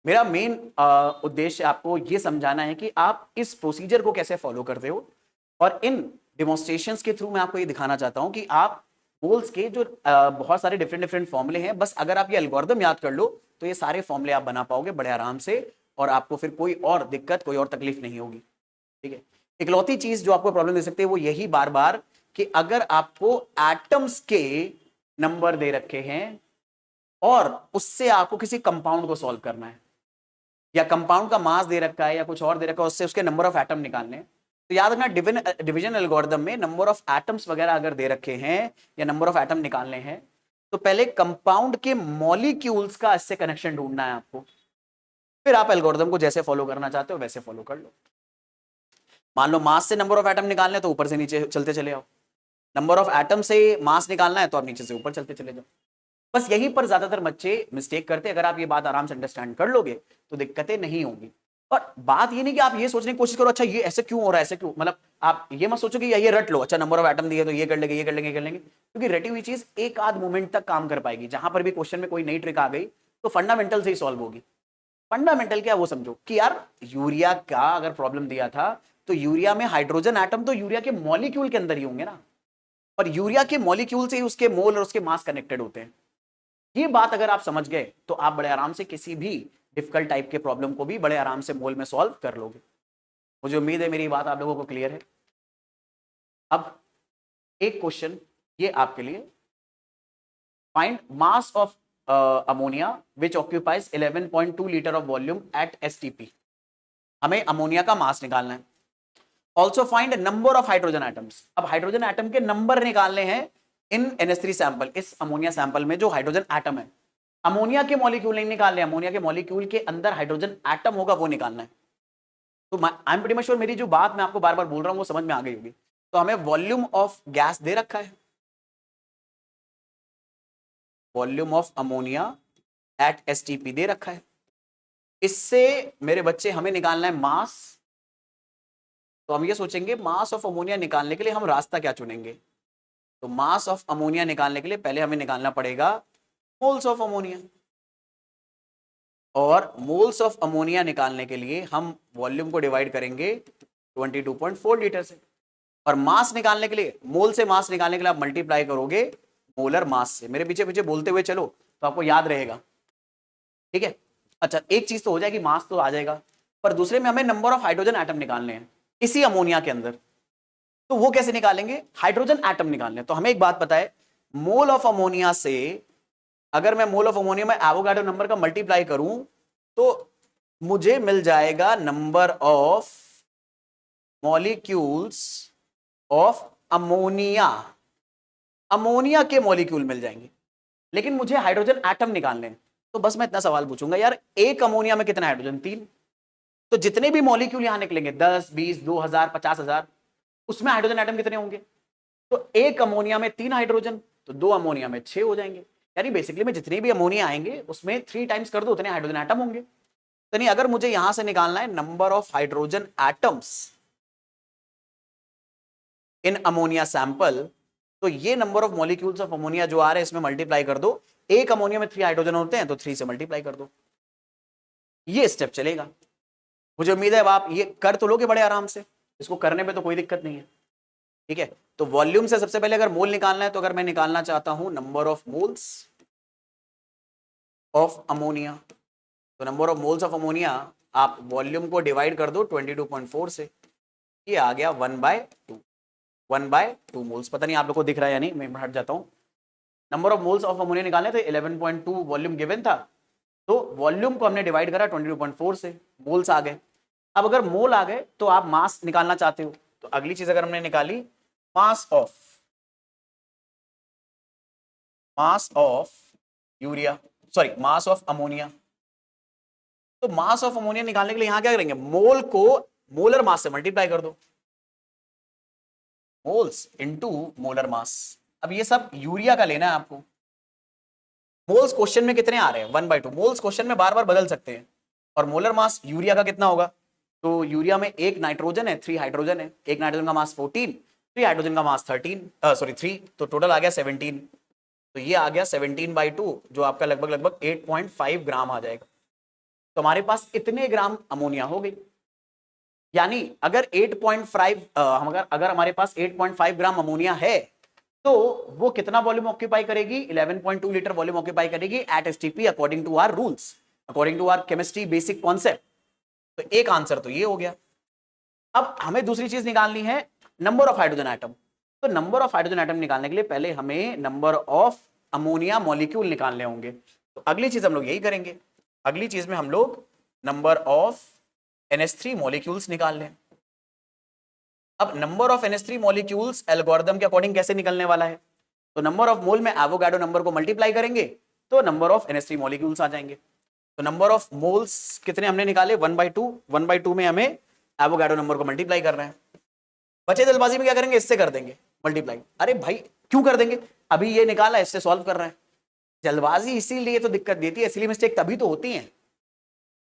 मेरा मेन उद्देश्य आपको ये समझाना है कि आप इस प्रोसीजर को कैसे फॉलो करते हो, और इन डिमॉन्स्ट्रेशंस के थ्रू मैं आपको ये दिखाना चाहता हूं कि आप मोल्स के जो बहुत सारे डिफरेंट डिफरेंट फॉर्मूले हैं, बस अगर आप ये एल्गोरिथम याद कर लो तो ये सारे फॉर्मूले आप बना पाओगे बड़े आराम से, और आपको फिर कोई और दिक्कत, कोई और तकलीफ नहीं होगी। ठीक है, इकलौती चीज जो आपको प्रॉब्लम दे सकती है वो यही बार बार कि अगर आपको एटम्स के नंबर दे रखे हैं और उससे आपको किसी कंपाउंड को सॉल्व करना है, या कंपाउंड का मास दे रखा है या कुछ और दे रखा है, उससे उसके नंबर ऑफ एटम निकालने हैं, तो याद रखना डिवीजन एल्गोरिथम में नंबर ऑफ एटम्स वगैरह अगर दे रखे हैं या नंबर ऑफ एटम निकालने हैं, तो पहले कंपाउंड के मॉलिक्यूल्स का इससे कनेक्शन ढूंढना है आपको, फिर आप एल्गोरिथम को जैसे फॉलो करना चाहते हो वैसे फॉलो कर लो। मान लो मास से नंबर ऑफ एटम निकालने तो ऊपर से नीचे चलते चले आओ, नंबर ऑफ एटम से मास निकालना है तो आप नीचे से ऊपर चलते चले जाओ। बस यहीं पर ज्यादातर बच्चे मिस्टेक करते हैं। अगर आप ये बात आराम से अंडरस्टैंड कर लोगे तो दिक्कतें नहीं होंगी। और बात ये नहीं कि आप ये सोचने की कोशिश करो अच्छा ये ऐसे क्यों हो रहा है, ऐसे क्यों, मतलब आप ये मत सोचो कि ये रट लो, अच्छा नंबर ऑफ एटम दिए तो ये कर लेंगे, ये कर लेंगे, कर लेंगे, क्योंकि रटी हुई चीज एक आध मोमेंट तक काम कर पाएगी। जहां पर भी क्वेश्चन में कोई नई ट्रिक आ गई तो फंडामेंटल से ही सॉल्व होगी। फंडामेंटल क्या, वो समझो कि यार यूरिया का अगर प्रॉब्लम दिया था तो यूरिया में हाइड्रोजन एटम तो यूरिया के मॉलिक्यूल के अंदर ही होंगे ना, और यूरिया के मॉलिक्यूल से ही उसके मोल और उसके मास कनेक्टेड होते हैं। ये बात अगर आप समझ गए तो आप बड़े आराम से किसी भी डिफिकल्ट टाइप के प्रॉब्लम को भी बड़े आराम से मोल में सॉल्व कर लोगे। मुझे उम्मीद है मेरी बात आप लोगों को क्लियर है। अब एक क्वेश्चन ये आपके लिए, find mass of ammonia which occupies 11.2 litre of volume eight STP. हमें अमोनिया का मास निकालना है। Also find number of hydrogen atoms. अब हाइड्रोजन एटम के नंबर निकालने हैं इन NH3 सैंपल, इस अमोनिया सैंपल में जो हाइड्रोजन एटम है। अमोनिया के मॉलिक्यूल नहीं निकालने, अमोनिया के मॉलिक्यूल के अंदर हाइड्रोजन एटम होगा वो निकालना है। तो I am pretty much sure मेरी जो बात मैं आपको बार बार बोल रहा हूं वो समझ में आ गई होगी। तो हमें वॉल्यूम ऑफ गैस दे रखा है, volume of ammonia at STP दे रखा है। इससे मेरे बच्चे हमें निकालना है मास। तो हम ये सोचेंगे मास ऑफ अमोनिया निकालने के लिए हम रास्ता क्या चुनेंगे। तो मास ऑफ अमोनिया निकालने के लिए पहले हमें निकालना पड़ेगा मोल्स ऑफ अमोनिया, और मोल्स ऑफ अमोनिया निकालने के लिए हम वॉल्यूम को डिवाइड करेंगे 22.4 लीटर से, और मास निकालने के लिए, मोल से मास निकालने के लिए आप मल्टीप्लाई करोगे मोलर मास से। मेरे पीछे पीछे बोलते हुए चलो तो आपको याद रहेगा। ठीक है, अच्छा एक चीज तो हो जाएगी, मास तो आ जाएगा, पर दूसरे में हमें नंबर ऑफ हाइड्रोजन एटम निकालने हैं इसी अमोनिया के अंदर। तो वो कैसे निकालेंगे, हाइड्रोजन एटम निकालने। तो हमें एक बात पता है, मोल ऑफ अमोनिया से अगर मैं मोल ऑफ अमोनिया में एवोगाड्रो नंबर का मल्टीप्लाई करूं तो मुझे मिल जाएगा number of molecules of ammonia. Ammonia के मॉलिक्यूल मिल जाएंगे, लेकिन मुझे हाइड्रोजन एटम निकालने हैं। तो बस मैं इतना सवाल पूछूंगा, यार एक अमोनिया में कितना हाइड्रोजन, 3। तो जितने भी मॉलिक्यूल यहां निकलेंगे 10, 20, 2000, 50,000, उसमें हाइड्रोजन एटम कितने होंगे। तो एक अमोनिया में 3 हाइड्रोजन, तो 2 अमोनिया में 6 हो जाएंगे। यानी बेसिकली में जितने भी अमोनिया आएंगे उसमें 3 टाइम्स कर दो उतने हाइड्रोजन एटम होंगे। तो नहीं, अगर मुझे यहां से निकालना है number of hydrogen atoms in ammonia sample, तो ये number of molecules of ammonia जो आ रहे हैं इसमें मल्टीप्लाई कर दो। एक अमोनिया में 3 हाइड्रोजन होते हैं तो 3 से मल्टीप्लाई कर दो। ये स्टेप चलेगा। मुझे उम्मीद है अब आप ये कर तो लोगे बड़े आराम से, इसको करने में तो कोई दिक्कत नहीं है। ठीक है, तो वॉल्यूम से सबसे पहले अगर मोल निकालना है तो अगर मैं निकालना चाहता हूं number of moles of ammonia, तो number of moles of ammonia आप वॉल्यूम को डिवाइड कर दो 22.4 से, ये आ गया 1/2, 1/2 मोल्स। पता नहीं आप लोग को दिख रहा है या नहीं, मैं हट जाता हूं। Number of moles of ammonia निकालने थे, 11.2 वॉल्यूम गिवन था, तो वॉल्यूम को हमने डिवाइड करा 22.4 से, मोल्स आ गए। अब अगर मोल आ गए तो आप मास निकालना चाहते हो, तो अगली चीज अगर हमने निकाली मास of urea, sorry mass of ammonia. तो मास ऑफ अमोनिया निकालने के लिए यहां क्या करेंगे, मोल को मोलर मास से मल्टीप्लाई कर दो, मोल्स इनटू मोलर मास। अब ये सब यूरिया का लेना है आपको। मोल्स क्वेश्चन में कितने आ रहे हैं, 1/2। मोल्स क्वेश्चन में बार बार बदल सकते हैं, और मोलर मास यूरिया का कितना होगा, तो यूरिया में एक नाइट्रोजन है, 3 हाइड्रोजन है, एक नाइट्रोजन का मास 14, 3 हाइड्रोजन का मास 3, तो टोटल आ गया 17। तो ये आ गया 17/2, जो आपका लगभग 8.5 ग्राम आ जाएगा। तो हमारे पास इतने ग्राम अमोनिया हो गई। यानी अगर 8.5 अगर हमारे पास 8.5 ग्राम अमोनिया है तो वो कितना वॉल्यूम ऑक्यूपाई करेगी? 11.2 लीटर वॉल्यूम ऑक्यूपाई करेगी at STP according to our rules, according to our chemistry basic concept. तो एक आंसर तो ये हो गया। अब हमें दूसरी चीज निकालनी है, नंबर ऑफ हाइड्रोजन एटम। तो नंबर ऑफ हाइड्रोजन एटम निकालने के लिए पहले हमें नंबर ऑफ अमोनिया मॉलिक्यूल निकालने होंगे। तो अगली चीज हम लोग यही करेंगे, अगली चीज में हम लोग नंबर ऑफ NH3 मॉलिक्यूल्स निकाल लें। अब number of NH3 molecules algorithm के अकॉर्डिंग कैसे निकलने वाला है? तो नंबर ऑफ मोल में एवोगाड्रो नंबर को मल्टीप्लाई करेंगे तो नंबर ऑफ NH3 मॉलिक्यूल्स आ जाएंगे। तो नंबर ऑफ मोल्स कितने हमने निकाले? 1/2। 1/2 में हमें एवोगाड्रो नंबर को मल्टीप्लाई करना है। बचे जल्दबाजी में क्या करेंगे? इससे कर देंगे मल्टीप्लाई। अरे भाई क्यों कर देंगे? अभी ये निकाला, इससे सॉल्व कर रहे हैं। जल्दबाजी इसीलिए तो दिक्कत देती है, इसलिए मिस्टेक तभी तो होती है।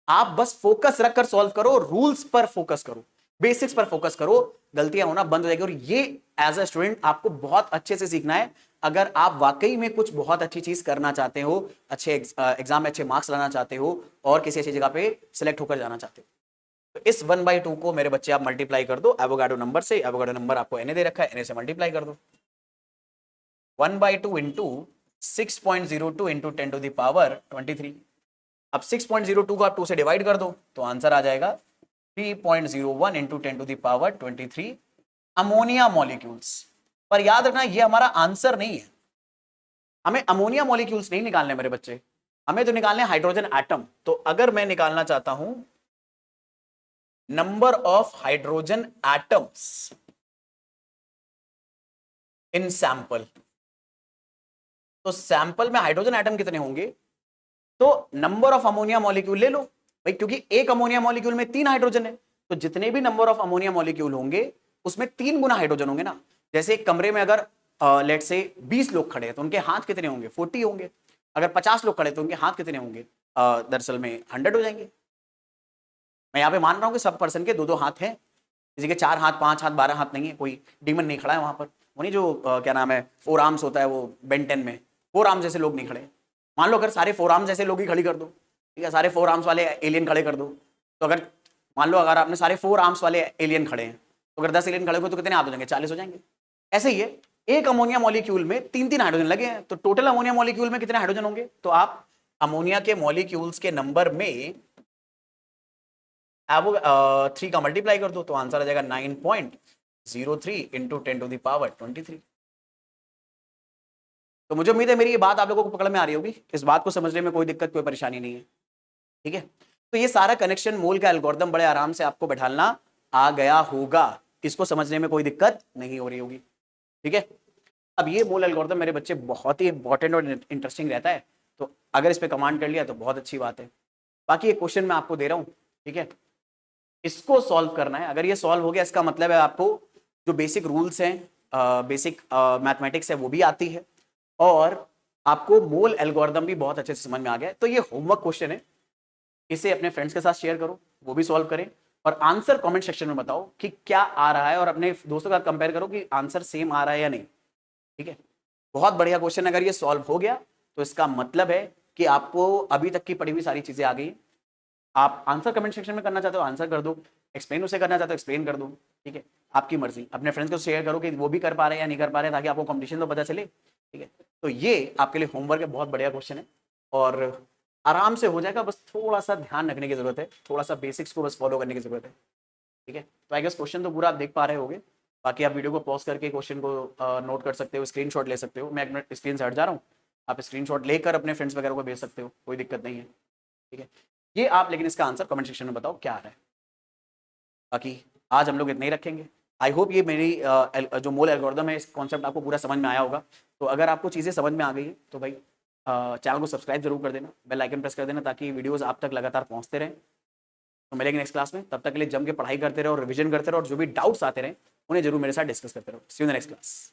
आप बस फोकस रखकर सॉल्व करो, रूल्स पर फोकस करो, बेसिक्स पर फोकस करो, गलतियां होना बंद हो जाएगी। और ये एज अ स्टूडेंट आपको बहुत अच्छे से सीखना है अगर आप वाकई में कुछ बहुत अच्छी चीज करना चाहते हो, अच्छे एग्जाम में अच्छे मार्क्स लाना चाहते हो और किसी अच्छी जगह पे सिलेक्ट होकर जाना चाहते हो। तो इस 1/2 को मेरे बच्चे आप मल्टीप्लाई कर दो एवोगाड्रो नंबर से। एवोगाड्रो नंबर आपको Na दे रखा है, Na से मल्टीप्लाई कर दो। 1/2 into 6.02 into 10 to the power 23। अब 6.02 को आप 2 से डिवाइड कर दो तो आंसर आ जाएगा 3.01 into 10 to the power 23 ammonia molecules. पर याद रखना ये हमारा आंसर नहीं है, हमें अमोनिया मॉलिक्यूल्स नहीं निकालने मेरे बच्चे, हमें तो निकालने हाइड्रोजन एटम। तो अगर मैं निकालना चाहता हूं number of hydrogen atoms in sample, तो सैंपल में हाइड्रोजन एटम कितने होंगे? तो नंबर ऑफ अमोनिया मॉलिक्यूल ले लो भाई, क्योंकि एक अमोनिया मॉलिक्यूल में 3 हाइड्रोजन है, तो जितने भी नंबर ऑफ अमोनिया मॉलिक्यूल होंगे उसमें 3 गुना हाइड्रोजन होंगे ना। जैसे एक कमरे में अगर लेट से 20 लोग खड़े हैं तो उनके हाथ कितने होंगे? 40 होंगे। अगर 50 लोग खड़े तो उनके हाथ कितने होंगे? दरअसल में 100 हो जाएंगे। मैं यहाँ पे मान रहा हूँ कि सब पर्सन के 2-2 हाथ हैं, किसी के 4 हाथ, 5 हाथ, 12 हाथ नहीं है, कोई डीमन नहीं खड़ा है वहां पर। वो नहीं जो क्या नाम है 4 आर्म्स होता है वो बेन 10 में, 4 आर्म्स जैसे लोग नहीं खड़े। मान लो अगर सारे 4 आर्म्स जैसे लोग ही खड़ी कर दो, ठीक है, सारे 4 आर्म्स वाले एलियन खड़े कर दो, तो अगर मान लो अगर आपने सारे 4 आर्म्स वाले एलियन खड़े हैं तो अगर 10 एलियन खड़े हुए तो कितने हाथ हो जाएंगे? 40 हो जाएंगे। ऐसे ही है, एक अमोनिया मॉलिक्यूल में 3-3 हाइड्रोजन लगे हैं, तो टोटल अमोनिया मॉलिक्यूल में कितने हाइड्रोजन होंगे? तो आप अमोनिया के मॉलिक्यूल्स के नंबर में वो 3 का मल्टीप्लाई कर दो तो आंसर आ जाएगा 9.03 इंटू 10 टू द पावर 23। तो मुझे उम्मीद है मेरी ये बात आप लोगों को पकड़ में आ रही होगी, इस बात को समझने में कोई दिक्कत कोई परेशानी नहीं है, ठीक है। तो ये सारा कनेक्शन मोल का एल्गोरिथम बड़े आराम से आपको बैठाना आ गया होगा, इसको समझने में कोई दिक्कत नहीं हो रही होगी, ठीक है। अब ये मोल एल्गोरिथम मेरे बच्चे बहुत ही इंपॉर्टेंट और इंटरेस्टिंग रहता है, तो अगर इस पे कमांड कर लिया तो बहुत अच्छी बात है। बाकी एक क्वेश्चन मैं आपको दे रहा हूँ, ठीक है, इसको सॉल्व करना है। अगर ये सॉल्व हो गया इसका मतलब है आपको जो बेसिक रूल्स हैं, बेसिक मैथमेटिक्स है वो भी आती है और आपको मोल एल्गोरिथम भी बहुत अच्छे से समझ में आ गया है। तो ये होमवर्क क्वेश्चन है, इसे अपने फ्रेंड्स के साथ शेयर करो, वो भी सॉल्व करें और आंसर कमेंट सेक्शन में बताओ कि क्या आ रहा है और अपने दोस्तों के साथ कंपेयर करो कि आंसर सेम आ रहा है या नहीं, ठीक है। बहुत बढ़िया क्वेश्चन, अगर ये सॉल्व हो गया तो इसका मतलब है कि आपको अभी तक की पढ़ी हुई सारी चीजें आ गई। आप आंसर कमेंट सेक्शन में करना चाहते हो आंसर कर दो, एक्सप्लेन उसे करना चाहते हो एक्सप्लेन कर दो, ठीक है, आपकी मर्जी। अपने फ्रेंड्स को शेयर करो कि वो भी कर पा रहे हैं या नहीं कर पा रहे हैं, ताकि आपको कंपटीशन तो पता चले, ठीक है। तो ये आपके लिए होमवर्क है, बहुत बढ़िया क्वेश्चन है और आराम से हो जाएगा, बस थोड़ा सा ध्यान रखने की जरूरत है, थोड़ा सा बेसिक्स को बस फॉलो करने की जरूरत है, ठीक है। तो आई गेस क्वेश्चन तो पूरा आप देख पा रहे होगे, बाकी आप वीडियो को पॉज करके क्वेश्चन को नोट कर सकते हो, स्क्रीनशॉट ले सकते हो। मैं एक स्क्रीन से हट जा रहा हूँ, आप स्क्रीनशॉट लेकर अपने फ्रेंड्स वगैरह को भेज सकते हो, कोई दिक्कत नहीं है, ठीक है। ये आप लेकिन इसका आंसर कमेंट सेक्शन में बताओ क्या आ रहा है। बाकी आज हम लोग इतना ही रखेंगे। आई होप ये मेरी जो मोल एल्गोरिथम है इस कॉन्सेप्ट आपको पूरा समझ में आया होगा। तो अगर आपको चीज़ें समझ में आ गई है तो भाई चैनल को सब्सक्राइब जरूर कर देना, बेल आइकन प्रेस कर देना, ताकि वीडियोस आप तक लगातार पहुंचते रहें। तो मिलेंगे नेक्स्ट क्लास में, तब तक के लिए जम के पढ़ाई करते रहो और रिविजन करते रहो और जो भी डाउट्स आते रहे उन्हें जरूर मेरे साथ डिस्कस करते रहो। See you in the next class.